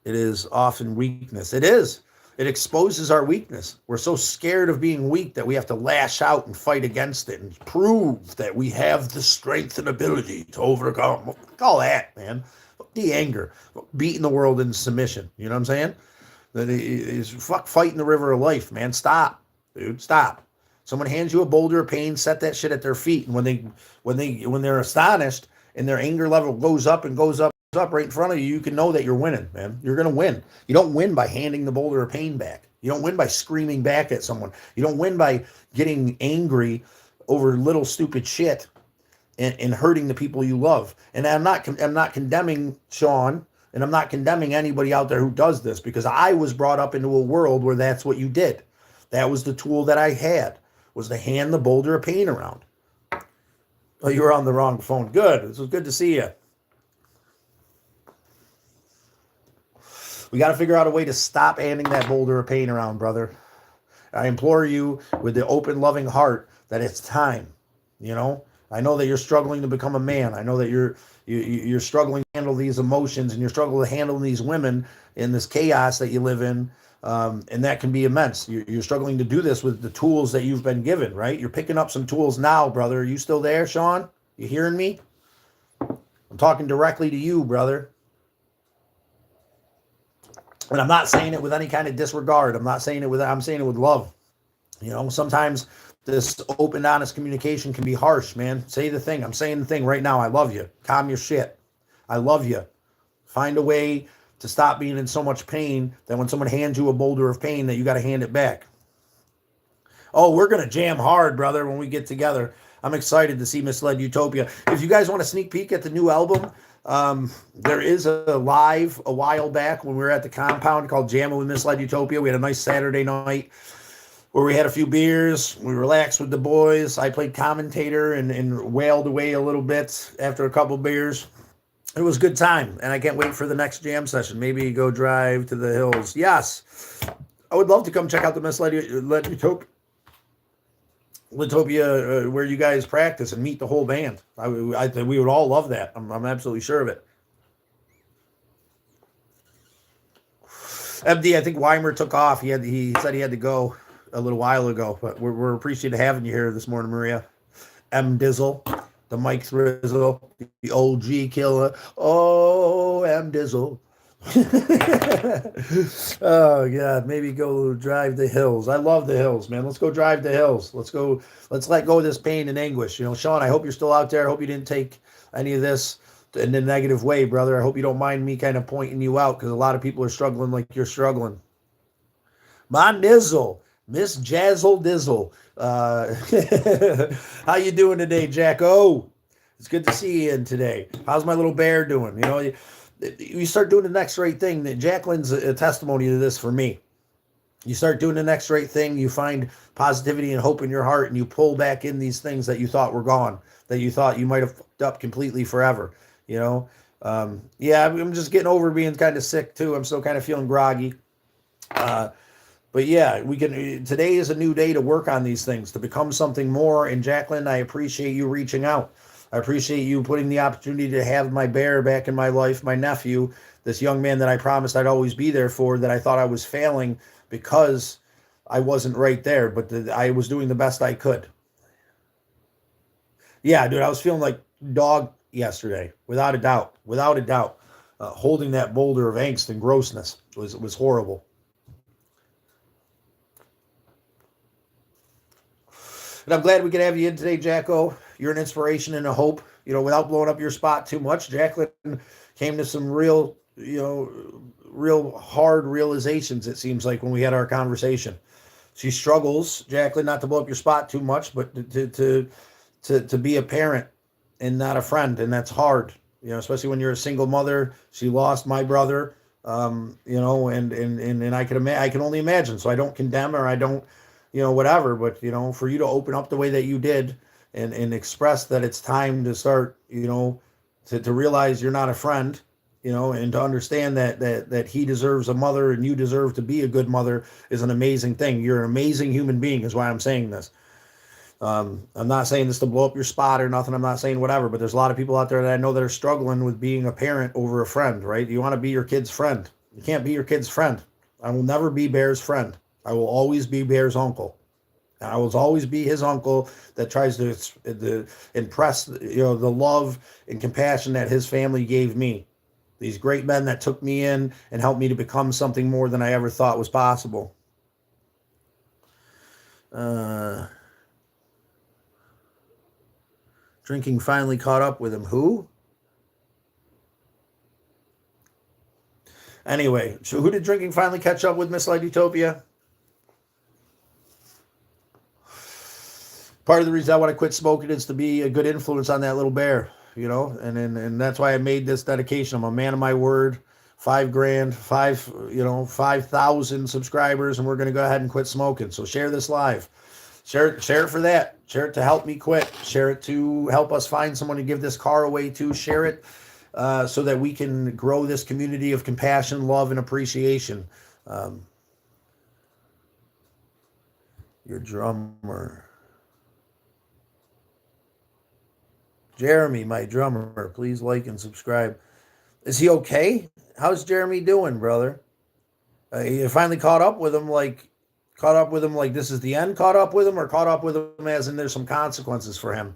is often weakness. It is. It exposes our weakness. We're so scared of being weak that we have to lash out and fight against it and prove that we have the strength and ability to overcome. All that, man. The anger, beating the world into submission. You know what I'm saying? That is fuck fighting the river of life, man. Stop, dude. Stop. Someone hands you a boulder of pain, set that shit at their feet, and when they're astonished and their anger level goes up and goes up right in front of you, you can know that you're winning, man. You're gonna win. You don't win by handing the boulder of pain back. You don't win by screaming back at someone. You don't win by getting angry over little stupid shit and hurting the people you love. And I'm not condemning Sean, and I'm not condemning anybody out there who does this, because I was brought up into a world where that's what you did. That was the tool that I had, was to hand the boulder of pain around. Oh, you were on the wrong phone. Good. It was good to see you. We got to figure out a way to stop handing that boulder of pain around, brother. I implore you with the open, loving heart that it's time. You know, I know that you're struggling to become a man. I know that you're struggling to handle these emotions, and you're struggling to handle these women in this chaos that you live in. And that can be immense. You're struggling to do this with the tools that you've been given, right? You're picking up some tools now, brother. Are you still there, Sean? You hearing me? I'm talking directly to you, brother. And I'm not saying it with any kind of disregard. I'm saying it with love. You know, sometimes this open, honest communication can be harsh, man. Say the thing. I'm saying the thing right now. I love you. Calm your shit. I love you. Find a way to stop being in so much pain that when someone hands you a boulder of pain that you got to hand it back. Oh, we're going to jam hard, brother, when we get together. I'm excited to see Misled Utopia. If you guys want a sneak peek at the new album, there is a live a while back when we were at the compound called Jamming with Misled Utopia. We had a nice Saturday night where we had a few beers. We relaxed with the boys. I played commentator and wailed away a little bit after a couple beers. It was a good time, and I can't wait for the next jam session. Maybe go drive to the hills. Yes, I would love to come check out the Misled Utopia where you guys practice and meet the whole band. We would all love that. I'm absolutely sure of it. MD, I think Weimer took off. He said he had to go a little while ago, but we're appreciative of having you here this morning, Maria. M Dizzle, the Mike Thrizzle, the OG killer. Oh, M Dizzle. Oh God, maybe go drive the hills. I love the hills, man. Let's go drive the hills. Let's let go of this pain and anguish. You know, Sean, I hope you're still out there. I hope you didn't take any of this in a negative way, brother. I hope you don't mind me kind of pointing you out, because a lot of people are struggling like you're struggling. My nizzle, Miss Jazzle Dizzle. How you doing today, Jacko? It's good to see you in today. How's my little bear doing? You know, you start doing the next right thing. Jacqueline's a testimony to this for me. You start doing the next right thing, you find positivity and hope in your heart, and you pull back in these things that you thought were gone, that you thought you might have fucked up completely forever. You know, yeah, I'm just getting over being kind of sick too. I'm still kind of feeling groggy. But yeah, today is a new day to work on these things, to become something more. And Jacqueline, I appreciate you reaching out. I appreciate you putting the opportunity to have my bear back in my life, my nephew, this young man that I promised I'd always be there for, that I thought I was failing because I wasn't right there, but I was doing the best I could. Yeah, dude, I was feeling like dog yesterday, without a doubt, holding that boulder of angst and grossness was horrible. And I'm glad we could have you in today, Jacko. You're an inspiration and a hope. You know, without blowing up your spot too much, Jacqueline came to some real hard realizations, it seems like, when we had our conversation. She struggles, Jacqueline, not to blow up your spot too much, but to be a parent and not a friend, and that's hard. You know, especially when you're a single mother. She lost my brother, you know, and I can only imagine. So I don't condemn her. I don't, you know, whatever. But, you know, for you to open up the way that you did and express that it's time to start, you know, to realize you're not a friend, you know, and to understand that he deserves a mother and you deserve to be a good mother is an amazing thing. You're an amazing human being is why I'm saying this. I'm not saying this to blow up your spot or nothing. I'm not saying whatever, but there's a lot of people out there that I know that are struggling with being a parent over a friend, right? You want to be your kid's friend. You can't be your kid's friend. I will never be Bear's friend. I will always be Bear's uncle. I will always be his uncle that tries to impress, the love and compassion that his family gave me. These great men that took me in and helped me to become something more than I ever thought was possible. Drinking finally caught up with him. Who? Anyway, so who did drinking finally catch up with, Miss Light Utopia? Part of the reason I want to quit smoking is to be a good influence on that little bear, and that's why I made this dedication. I'm a man of my word. $5,000, 5,000 subscribers, and we're going to go ahead and quit smoking. So share this live. Share it for that. Share it to help me quit. Share it to help us find someone to give this car away to. Share it so that we can grow this community of compassion, love, and appreciation. Your drummer. Jeremy, my drummer, please like and subscribe. Is he okay? How's Jeremy doing, brother? You finally caught up with him like this is the end, caught up with him, or caught up with him as in there's some consequences for him?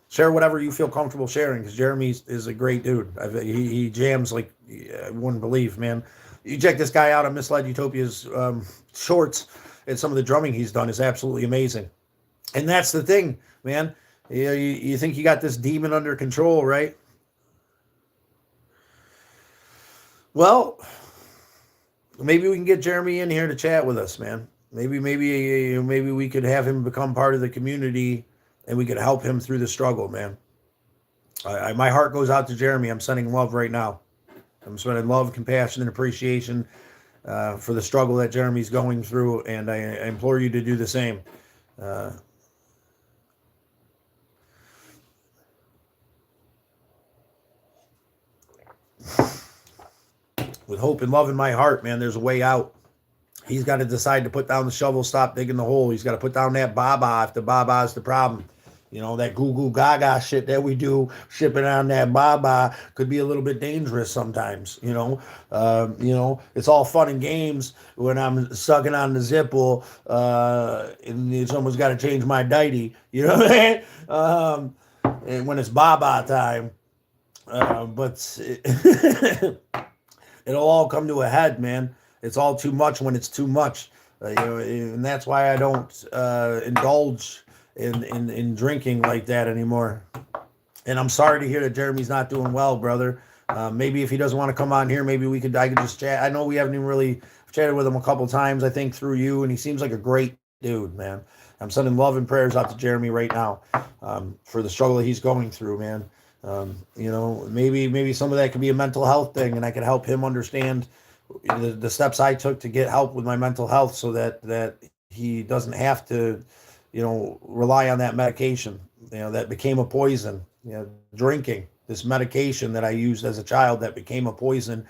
Share whatever you feel comfortable sharing, because Jeremy is a great dude. He jams like I wouldn't believe, man. You check this guy out on Misled Utopia's shorts, and some of the drumming he's done is absolutely amazing. And that's the thing, man. You think you got this demon under control, right? Well, maybe we can get Jeremy in here to chat with us, man. Maybe we could have him become part of the community, and we could help him through the struggle, man. My heart goes out to Jeremy. I'm sending love right now. I'm sending love, compassion, and appreciation for the struggle that Jeremy's going through, and I implore you to do the same. With hope and love in my heart, man, there's a way out. He's got to decide to put down the shovel, stop digging the hole. He's got to put down that Baba if the Baba is the problem. That goo goo gaga shit that we do, shipping on that Baba, could be a little bit dangerous sometimes. It's all fun and games when I'm sucking on the Zipple, and someone's got to change my diety. You know what I mean? And when it's Baba time, but it'll all come to a head, man. It's all too much when it's too much, and that's why I don't indulge in drinking like that anymore. And I'm sorry to hear that Jeremy's not doing well, brother. Maybe if he doesn't want to come on here, maybe I could just chat. I know we haven't even really chatted with him a couple times, I think, through you, and he seems like a great dude, man. I'm sending love and prayers out to Jeremy right now for the struggle that he's going through, man. Maybe some of that could be a mental health thing, and I could help him understand the steps I took to get help with my mental health, so that he doesn't have to, rely on that medication, that became a poison. Drinking this medication that I used as a child that became a poison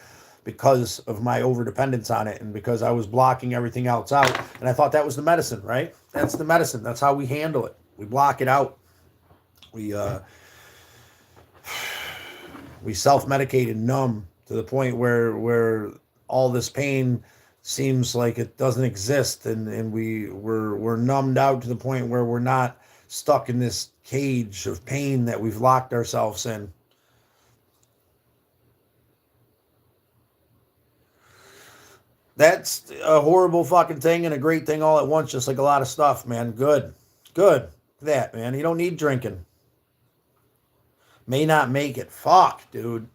because of my overdependence on it, and because I was blocking everything else out, and I thought that was the medicine, right? That's the medicine. That's how we handle it. We block it out. We self-medicate and numb to the point where all this pain seems like it doesn't exist, and we're numbed out to the point where we're not stuck in this cage of pain that we've locked ourselves in. That's a horrible fucking thing and a great thing all at once, just like a lot of stuff, man. Good. That, man. You don't need drinking. May not make it. Fuck, dude.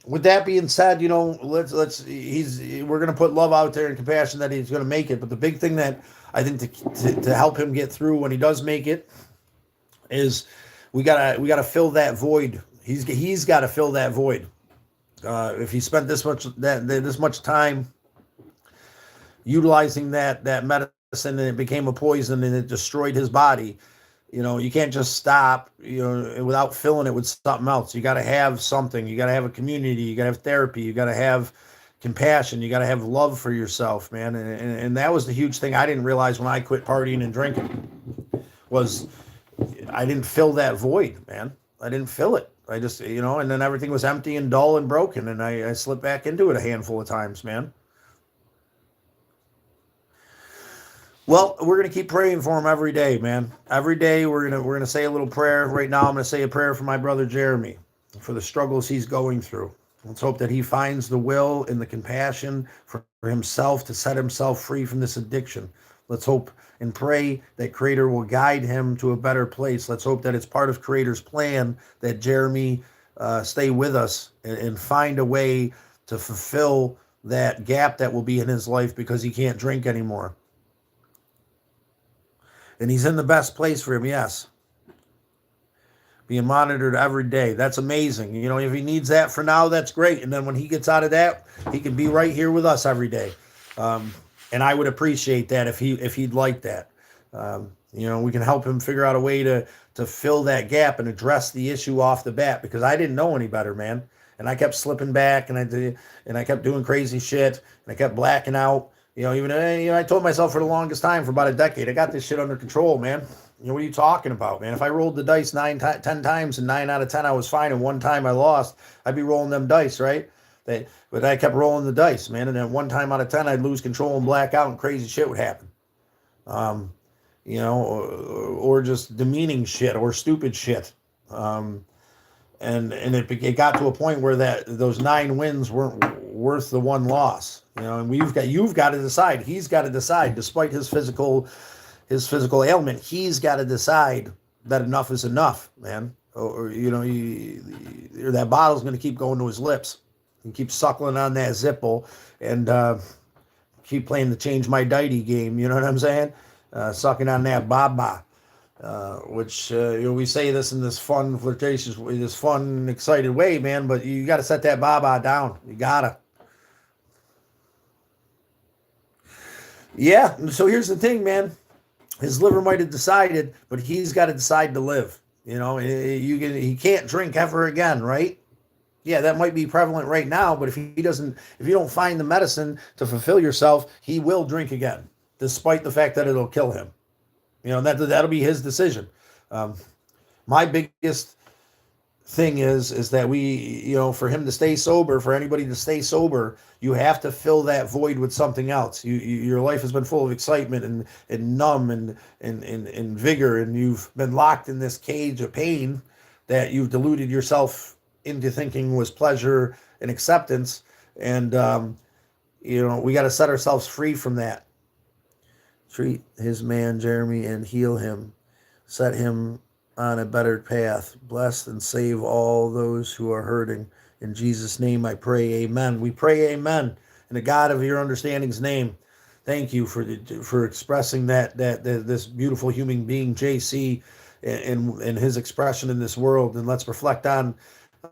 With that being said, we're gonna put love out there and compassion that he's gonna make it. But the big thing that I think to help him get through when he does make it is we gotta fill that void. He's got to fill that void. If he spent this much time utilizing that medicine, and it became a poison and it destroyed his body. You can't just stop, without filling it with something else. You got to have something. You got to have a community. You got to have therapy. You got to have compassion. You got to have love for yourself, man. And that was the huge thing I didn't realize when I quit partying and drinking, was I didn't fill that void, man. I didn't fill it. I just, and then everything was empty and dull and broken, and I slipped back into it a handful of times, man. Well, we're gonna keep praying for him every day, man. Every day we're gonna say a little prayer. Right now, I'm gonna say a prayer for my brother Jeremy, for the struggles he's going through. Let's hope that he finds the will and the compassion for himself to set himself free from this addiction. Let's hope and pray that Creator will guide him to a better place. Let's hope that it's part of Creator's plan that Jeremy stay with us and find a way to fulfill that gap that will be in his life because he can't drink anymore. And he's in the best place for him, yes. Being monitored every day. That's amazing. If he needs that for now, that's great. And then when he gets out of that, he can be right here with us every day. And I would appreciate that if he'd like that. We can help him figure out a way to fill that gap and address the issue off the bat, because I didn't know any better, man. And I kept slipping back, and I kept doing crazy shit, and I kept blacking out. I told myself for the longest time, for about a decade, I got this shit under control, man. What are you talking about, man? If I rolled the dice 10 times and 9 out of 10 I was fine, and one time I lost, I'd be rolling them dice, right? But I kept rolling the dice, man. And then 1 time out of 10 I'd lose control and black out, and crazy shit would happen. Or just demeaning shit or stupid shit. And it got to a point where those 9 wins weren't worth the 1 loss. And you've got to decide. He's got to decide, despite his physical ailment. He's got to decide that enough is enough, man. Or that bottle's going to keep going to his lips and keep suckling on that Zippo and keep playing the change my diety game. You know what I'm saying? Sucking on that baba. Which we say this in this fun, flirtatious, this fun, excited way, man. But you got to set that baba down. You gotta. Yeah. So here's the thing, man. His liver might have decided, but he's got to decide to live. He can't drink ever again, right? Yeah, that might be prevalent right now. But if you don't find the medicine to fulfill yourself, he will drink again, despite the fact that it'll kill him. That'll be his decision. My biggest thing is that we, for him to stay sober, for anybody to stay sober, you have to fill that void with something else. Your life has been full of excitement and numb and vigor, and you've been locked in this cage of pain that you've deluded yourself into thinking was pleasure and acceptance. And, we got to set ourselves free from that. Treat his man, Jeremy, and heal him. Set him on a better path. Bless and save all those who are hurting. In Jesus' name I pray, amen. We pray amen in the God of your understanding's name. Thank you for expressing that this beautiful human being, JC, and his expression in this world. And let's reflect on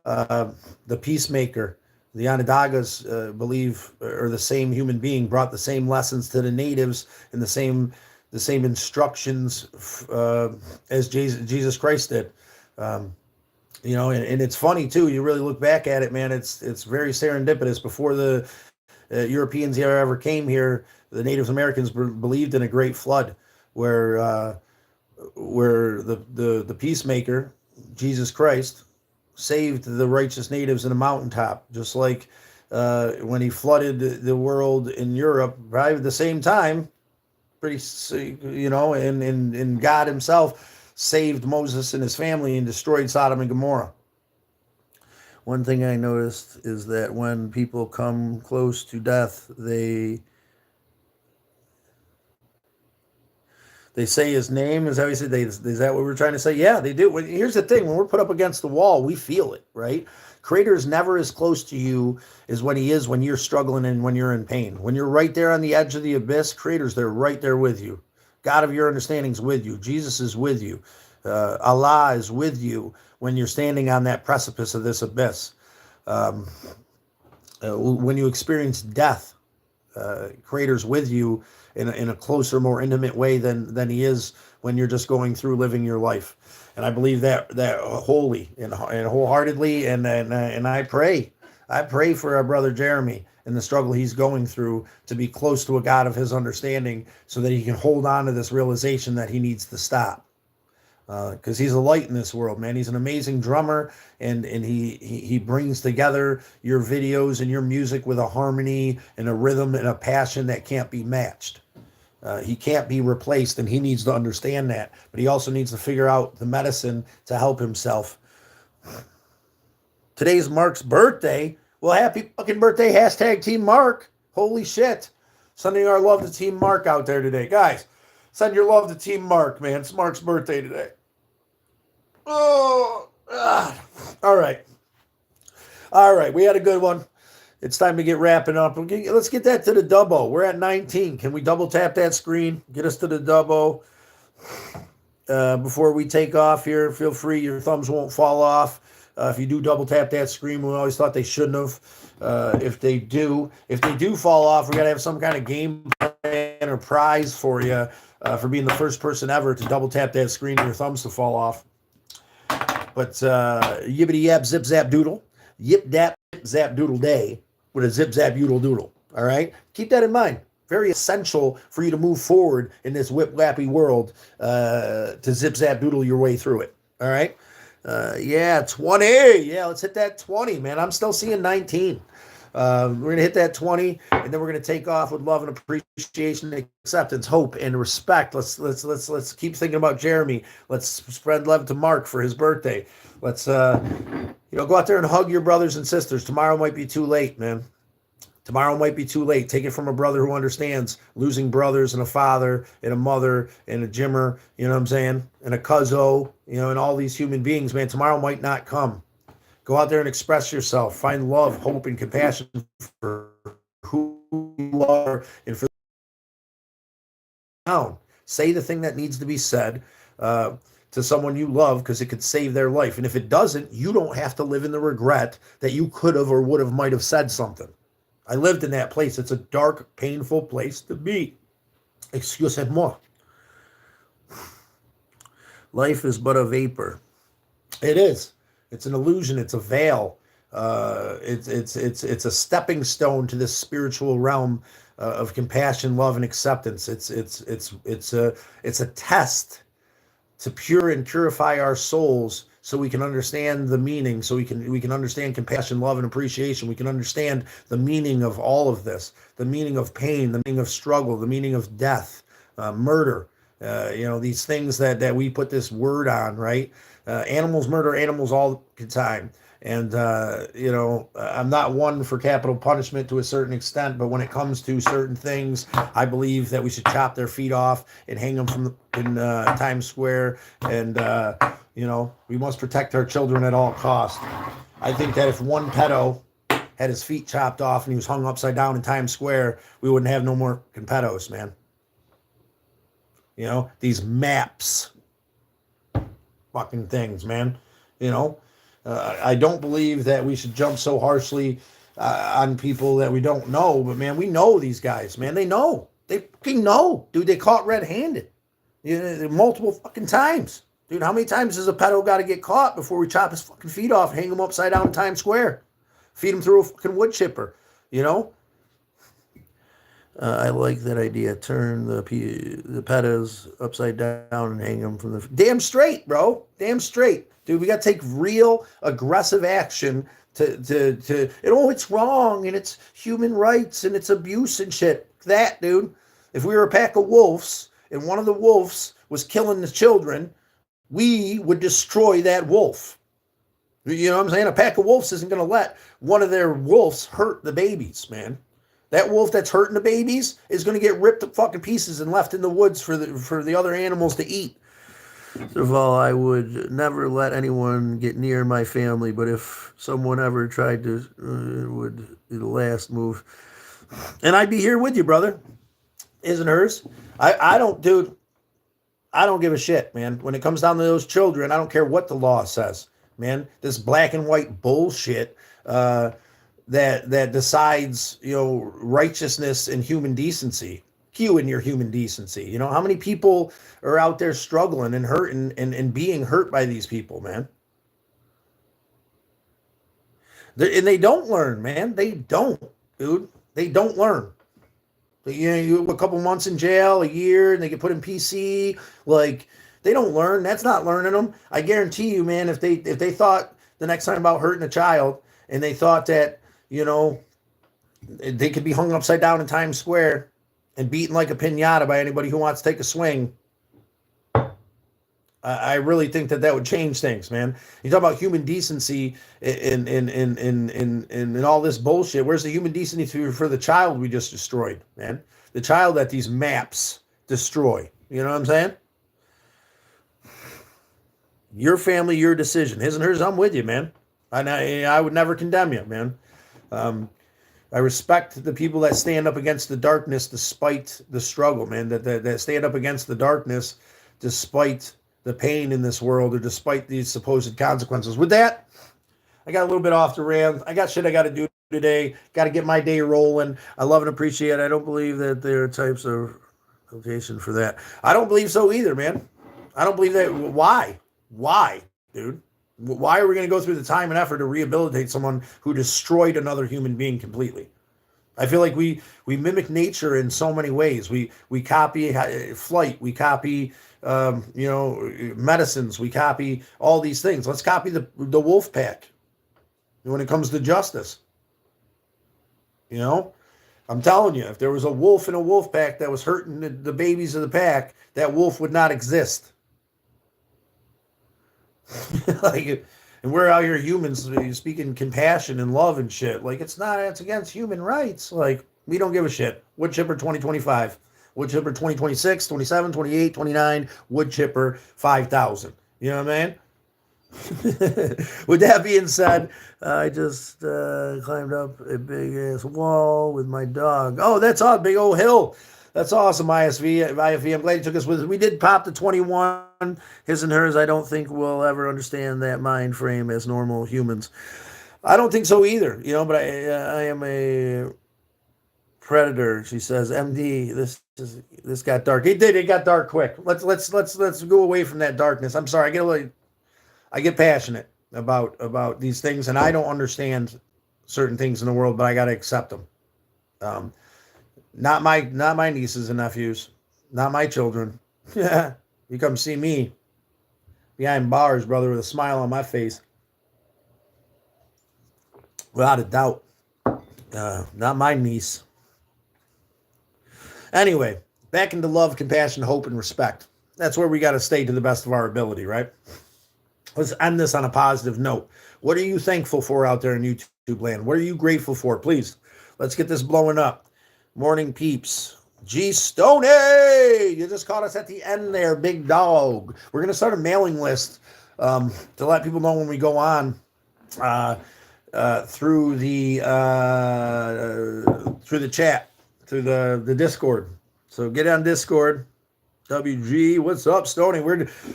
the peacemaker. The Onondagas believe, or the same human being, brought the same lessons to the natives and the same instructions as Jesus Christ did. And it's funny too. You really look back at it, man. It's very serendipitous. Before the Europeans ever came here, the Native Americans believed in a great flood, where the peacemaker, Jesus Christ, saved the righteous natives in a mountaintop, just like when he flooded the world in Europe, right at the same time, and God himself saved Moses and his family and destroyed Sodom and Gomorrah. One thing I noticed is that when people come close to death, they say his name. Is how he said. Is that what we're trying to say? Yeah, they do. Here's the thing: when we're put up against the wall, we feel it, right? Creator is never as close to you as when he is when you're struggling and when you're in pain. When you're right there on the edge of the abyss, Creator's there, right there with you. God of your understanding's with you. Jesus is with you. Allah is with you when you're standing on that precipice of this abyss. When you experience death, Creator's with you in a closer, more intimate way than he is when you're just going through living your life. And I believe that wholly and wholeheartedly, and I pray for our brother Jeremy and the struggle he's going through to be close to a God of his understanding, so that he can hold on to this realization that he needs to stop. because he's a light in this world, man. He's an amazing drummer, and he brings together your videos and your music with a harmony and a rhythm and a passion that can't be matched. He can't be replaced, and he needs to understand that. But he also needs to figure out the medicine to help himself. Today's Mark's birthday. Well, happy fucking birthday, hashtag Team Mark. Holy shit. Sending our love to Team Mark out there today. Guys, send your love to Team Mark, man. It's Mark's birthday today. Oh, ah. All right. All right, we had a good one. It's time to get wrapping up. Let's get that to the double. We're at 19. Can we double tap that screen? Get us to the double. Before we take off here, feel free. Your thumbs won't fall off. If you do double tap that screen, we always thought they shouldn't have. If they do fall off, we got to have some kind of game plan or prize for you for being the first person ever to double tap that screen and your thumbs to fall off. But yibbity yap zip zap doodle, yip dap zap doodle day with a zip zap doodle doodle. All right, keep that in mind. Very essential for you to move forward in this whip lappy world to zip zap doodle your way through it. All right. Yeah, 20. Yeah, let's hit that 20, man. I'm still seeing 19. We're gonna hit that 20, and then we're gonna take off with love and appreciation, acceptance, hope, and respect. Let's keep thinking about Jeremy. Let's spread love to Mark for his birthday. Let's go out there and hug your brothers and sisters. Tomorrow might be too late, man. Tomorrow might be too late. Take it from a brother who understands losing brothers and a father and a mother and a Jimmer, you know what I'm saying? And a cuzzo, and all these human beings, man. Tomorrow might not come. Go out there and express yourself. Find love, hope, and compassion for who you are and for down. Say the thing that needs to be said to someone you love because it could save their life. And if it doesn't, you don't have to live in the regret that you could have or would have might have said something. I lived in that place. It's a dark, painful place to be. Excusez-moi. Life is but a vapor. It is. It's an illusion. It's a veil. It's a stepping stone to this spiritual realm of compassion, love, and acceptance. It's a test to pure and purify our souls, so we can understand the meaning, so we can understand compassion, love, and appreciation. We can understand the meaning of all of this, the meaning of pain, the meaning of struggle, the meaning of death, murder. These things that we put this word on, right? Animals murder animals all the time. And, I'm not one for capital punishment to a certain extent, but when it comes to certain things, I believe that we should chop their feet off and hang them in Times Square. And, we must protect our children at all costs. I think that if one pedo had his feet chopped off and he was hung upside down in Times Square, we wouldn't have no more pedos, man. These maps, fucking things, man. I don't believe that we should jump so harshly on people that we don't know. But, man, we know these guys, man. They know. They fucking know. Dude, they caught red-handed. Multiple fucking times. Dude, how many times does a pedo got to get caught before we chop his fucking feet off, hang him upside down in Times Square? Feed him through a fucking wood chipper, I like that idea. Turn the pedos upside down and hang them from the... Damn straight, bro. Damn straight. Dude, we got to take real aggressive action it's wrong and it's human rights and it's abuse and shit. That, dude. If we were a pack of wolves and one of the wolves was killing the children, we would destroy that wolf. You know what I'm saying? A pack of wolves isn't going to let one of their wolves hurt the babies, man. That wolf that's hurting the babies is going to get ripped to fucking pieces and left in the woods for the other animals to eat. First of all, I would never let anyone get near my family, but if someone ever tried to, it would be the last move. And I'd be here with you, brother. Isn't hers? I don't give a shit, man. When it comes down to those children, I don't care what the law says, man. This black and white bullshit that decides, righteousness and human decency. You and your human decency. How many people are out there struggling and hurting and being hurt by these people, man? And they don't learn, man. They don't, dude. They don't learn. You a couple months in jail, a year, and they get put in PC. Like, They don't learn. That's not learning them. I guarantee you, man, if they thought the next time about hurting a child and they thought that, they could be hung upside down in Times Square and beaten like a piñata by anybody who wants to take a swing, I really think that would change things, man. You talk about human decency in all this bullshit. Where's the human decency for the child we just destroyed, man? The child that these maps destroy. You know what I'm saying? Your family, your decision. His and hers, I'm with you, man. I would never condemn you, man. I respect the people that stand up against the darkness despite the struggle, man. That stand up against the darkness despite the pain in this world or despite these supposed consequences. With that, I got a little bit off the rails. I got shit I got to do today. Got to get my day rolling. I love and appreciate it. I don't believe that there are types of location for that. I don't believe so either, man. I don't believe that. Why? Why, dude? Why are we going to go through the time and effort to rehabilitate someone who destroyed another human being completely? I feel like we mimic nature in so many ways. We copy flight. We copy medicines. We copy all these things. Let's copy the wolf pack when it comes to justice. I'm telling you, if there was a wolf in a wolf pack that was hurting the babies of the pack, that wolf would not exist. And we're out here humans speaking compassion and love and shit. It's against human rights. We don't give a shit. Wood chipper 2025, wood chipper 2026, 27, 28, 29, wood chipper 5,000. You know what I mean? With that being said, I just climbed up a big ass wall with my dog. Oh, that's on big old hill. That's awesome, ISV. I'm glad you took us with us. We did pop the 21. His and hers, I don't think we'll ever understand that mind frame as normal humans. I don't think so either, but I am a predator. She says, MD, this got dark. It got dark quick. Let's go away from that darkness. I'm sorry. I get passionate about these things, and I don't understand certain things in the world, but I got to accept them. Not my nieces and nephews, not my children. You come see me behind bars, brother, with a smile on my face. Without a doubt. Not my niece. Anyway, back into love, compassion, hope, and respect. That's where we got to stay to the best of our ability, right? Let's end this on a positive note. What are you thankful for out there in YouTube land? What are you grateful for? Please, let's get this blowing up. Morning peeps. G Stoney! You just caught us at the end there, big dog. We're going to start a mailing list to let people know when we go on through the chat, through the Discord. So get on Discord. WG, what's up, Stoney?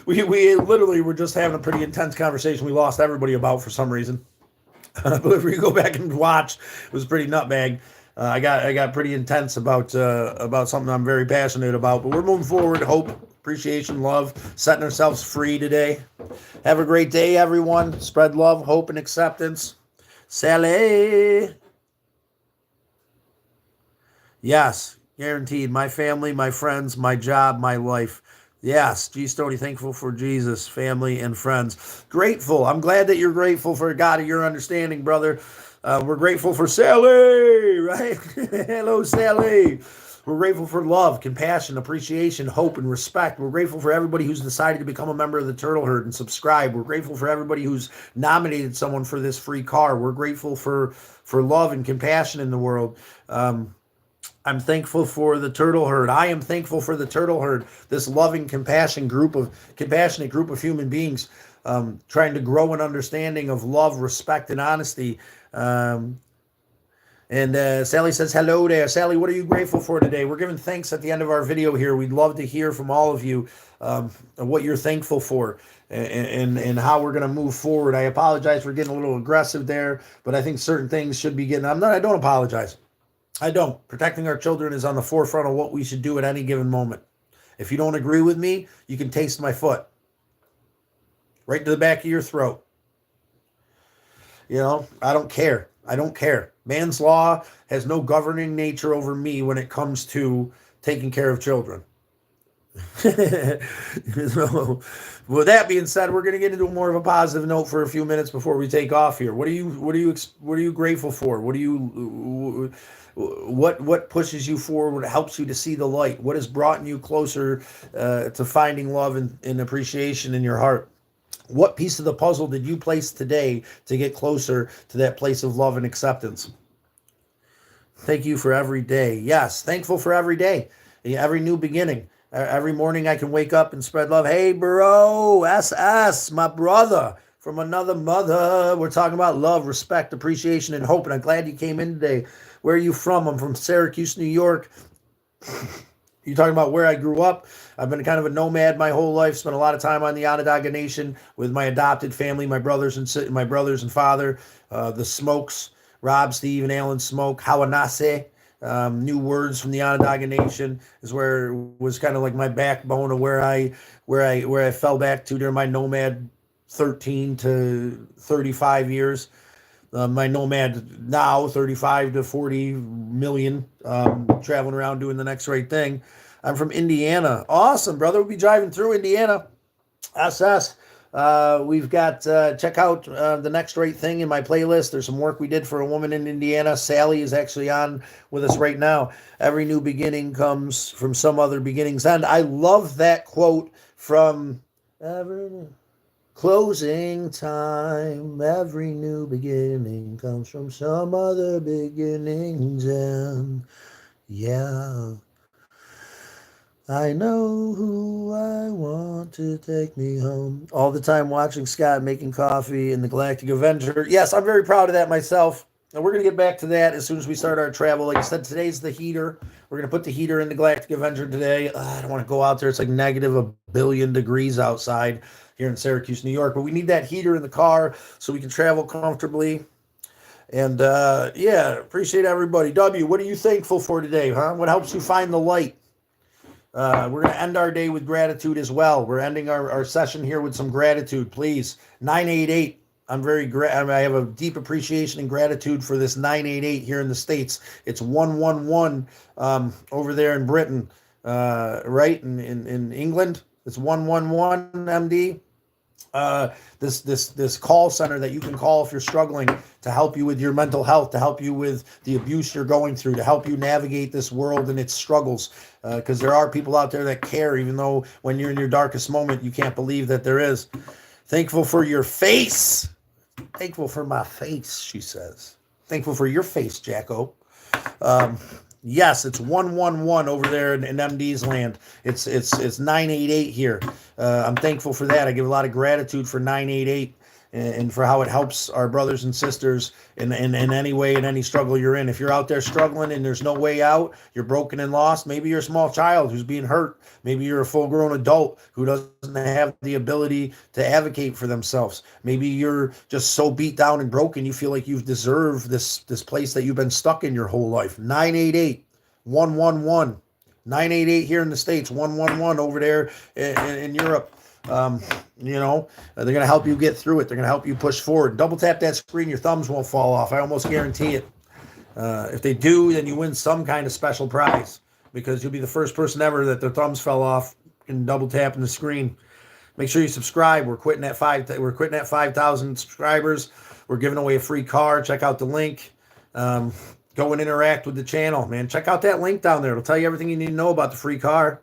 We literally were just having a pretty intense conversation we lost everybody about for some reason. But if you go back and watch, it was pretty nutbag. I got pretty intense about something I'm very passionate about. But we're moving forward. Hope, appreciation, love, setting ourselves free today. Have a great day, everyone. Spread love, hope, and acceptance. Sally. Yes, guaranteed. My family, my friends, my job, my life. Yes, G Stoney, thankful for Jesus, family, and friends. Grateful. I'm glad that you're grateful for God of your understanding, brother. We're grateful for Sally, right? Hello, Sally. We're grateful for love, compassion, appreciation, hope, and respect. We're grateful for everybody who's decided to become a member of the Turtle Herd and subscribe. We're grateful for everybody who's nominated someone for this free car. We're grateful for love and compassion in the world. I'm thankful for the Turtle Herd. I am thankful for the Turtle Herd, this loving, compassionate group of human beings trying to grow an understanding of love, respect, and honesty. And Sally says, hello there. Sally, what are you grateful for today? We're giving thanks at the end of our video here. We'd love to hear from all of you what you're thankful for and how we're going to move forward. I apologize for getting a little aggressive there, but I think certain things should be getting... I don't apologize. I don't. Protecting our children is on the forefront of what we should do at any given moment. If you don't agree with me, you can taste my foot. Right to the back of your throat. I don't care. I don't care. Man's law has no governing nature over me when it comes to taking care of children. So, with that being said, we're going to get into more of a positive note for a few minutes before we take off here. What are you grateful for? What pushes you forward? What helps you to see the light? What has brought you closer to finding love and appreciation in your heart? What piece of the puzzle did you place today to get closer to that place of love and acceptance? Thank you for every day. Yes, thankful for every day, every new beginning. Every morning I can wake up and spread love. Hey, bro, SS, my brother from another mother. We're talking about love, respect, appreciation, and hope. And I'm glad you came in today. Where are you from? I'm from Syracuse, New York. You're talking about where I grew up. I've been kind of a nomad my whole life. Spent a lot of time on the Onondaga Nation with my adopted family, my brothers and father, the Smokes, Rob, Steve, and Alan Smoke, Hawanase. New words from the Onondaga Nation is where it was kind of like my backbone of where I fell back to during my nomad 13 to 35 years. My nomad now 35 to 40 million, traveling around doing the next right thing. I'm from Indiana. Awesome, brother. We'll be driving through Indiana. SS. We've got, check out the next right thing in my playlist. There's some work we did for a woman in Indiana. Sally is actually on with us right now. Every new beginning comes from some other beginning's end. I love that quote from closing time. Every new beginning comes from some other beginning's end. Yeah. I know who I want to take me home. All the time watching Scott making coffee in the Galactic Avenger. Yes, I'm very proud of that myself. And we're going to get back to that as soon as we start our travel. Like I said, today's the heater. We're going to put the heater in the Galactic Avenger today. I don't want to go out there. It's like negative a billion degrees outside here in Syracuse, New York. But we need that heater in the car so we can travel comfortably. And yeah, appreciate everybody. W, what are you thankful for today, huh? What helps you find the light? We're going to end our day with gratitude as well. We're ending our session here with some gratitude, please. 988. I have a deep appreciation and gratitude for this 988 here in the States. It's 111 over there in Britain, right? In England, it's 111 MD. This call center that you can call if you're struggling to help you with your mental health, to help you with the abuse you're going through, to help you navigate this world and its struggles. Because there are people out there that care, even though when you're in your darkest moment, you can't believe that there is. Thankful for your face. Thankful for my face, she says. Thankful for your face, Jacko. Yes, it's 111 over there in MD's land. It's 988 here. I'm thankful for that. I give a lot of gratitude for 988 and for how it helps our brothers and sisters in any way, in any struggle you're in. If you're out there struggling and there's no way out, you're broken and lost. Maybe you're a small child who's being hurt. Maybe you're a full-grown adult who doesn't have the ability to advocate for themselves. Maybe you're just so beat down and broken you feel like you've deserved this place that you've been stuck in your whole life. 988 111 988 here in the States, 111 over there in Europe. They're going to help you get through it. They're going to help you push forward. Double tap that screen. Your thumbs won't fall off. I almost guarantee it. If they do, then you win some kind of special prize because you'll be the first person ever that their thumbs fell off and double tapping the screen. Make sure you subscribe. We're quitting at 5,000 subscribers. We're giving away a free car. Check out the link. Go and interact with the channel, man. Check out that link down there. It'll tell you everything you need to know about the free car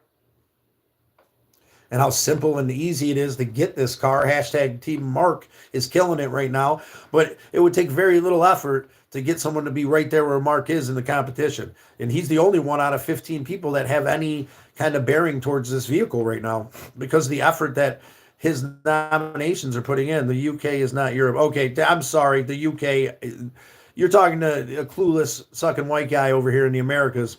and how simple and easy it is to get this car. Hashtag Team Mark is killing it right now. But it would take very little effort to get someone to be right there where Mark is in the competition. And he's the only one out of 15 people that have any kind of bearing towards this vehicle right now because of the effort that his nominations are putting in. The UK is not Europe. Okay, I'm sorry. The UK, you're talking to a clueless sucking white guy over here in the Americas.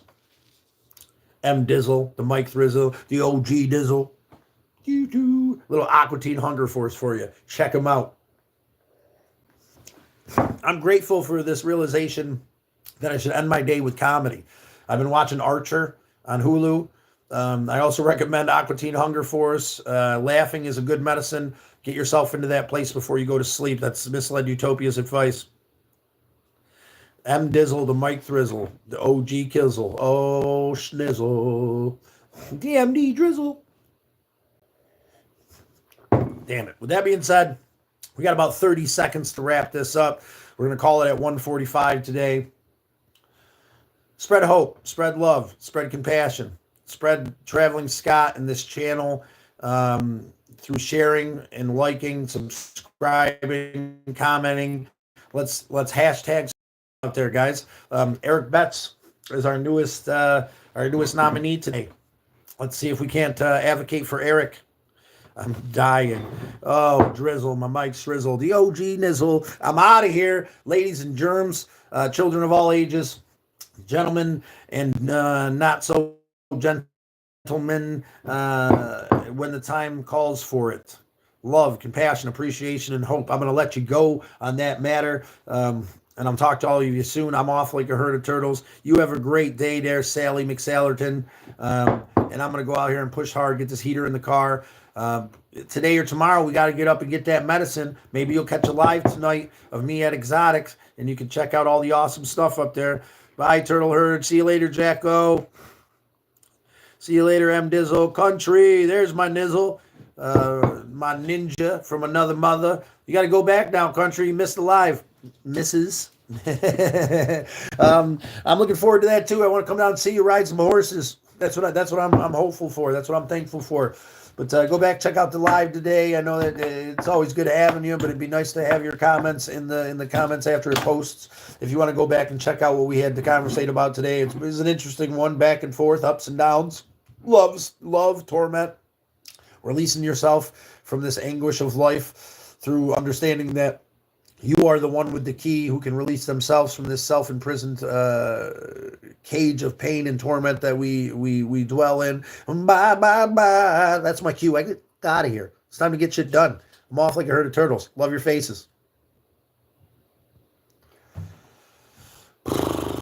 M. Dizzle, the Mike Thrizzle, the OG Dizzle. Little Aqua Teen Hunger Force for you. Check them out. I'm grateful for this realization that I should end my day with comedy. I've been watching Archer on Hulu. I also recommend Aqua Teen Hunger Force. Laughing is a good medicine. Get yourself into that place before you go to sleep. That's Misled Utopia's advice. M. Dizzle, the Mike Thrizzle, the OG Kizzle. Oh, schnizzle. DMD Drizzle. Damn it. With that being said, we got about 30 seconds to wrap this up. We're going to call it at 1:45 today. Spread hope, spread love, spread compassion, spread Traveling Scott and this channel through sharing and liking, subscribing, commenting. Let's hashtag out there, guys. Eric Betts is our newest nominee today. Let's see if we can't advocate for Eric. I'm dying. Oh, Drizzle, my Mike's Drizzle, the OG Nizzle. I'm out of here, ladies and germs, children of all ages, gentlemen and not so gentlemen, when the time calls for it. Love, compassion, appreciation, and hope. I'm going to let you go on that matter. And I'm talking to all of you soon. I'm off like a herd of turtles. You have a great day there, Sally McSallerton. And I'm going to go out here and push hard, get this heater in the car. Today or tomorrow, we got to get up and get that medicine. Maybe you'll catch a live tonight of me at Exotics, and you can check out all the awesome stuff up there. Bye, Turtle Herd. See you later, Jacko. See you later, M. Dizzle. Country, there's my Nizzle. My ninja from another mother. You got to go back now, Country. You missed the live, Mrs. I'm looking forward to that too. I want to come down and see you ride some horses. That's what I'm hopeful for. That's what I'm thankful for. But go back, check out the live today. I know that it's always good having you, but it'd be nice to have your comments in the comments after it posts. If you want to go back and check out what we had to conversate about today, it was an interesting one, back and forth, ups and downs, love, torment, releasing yourself from this anguish of life through understanding that you are the one with the key who can release themselves from this self-imprisoned cage of pain and torment that we dwell in. Bye. That's my cue. I get out of here. It's time to get shit done. I'm off like a herd of turtles. Love your faces.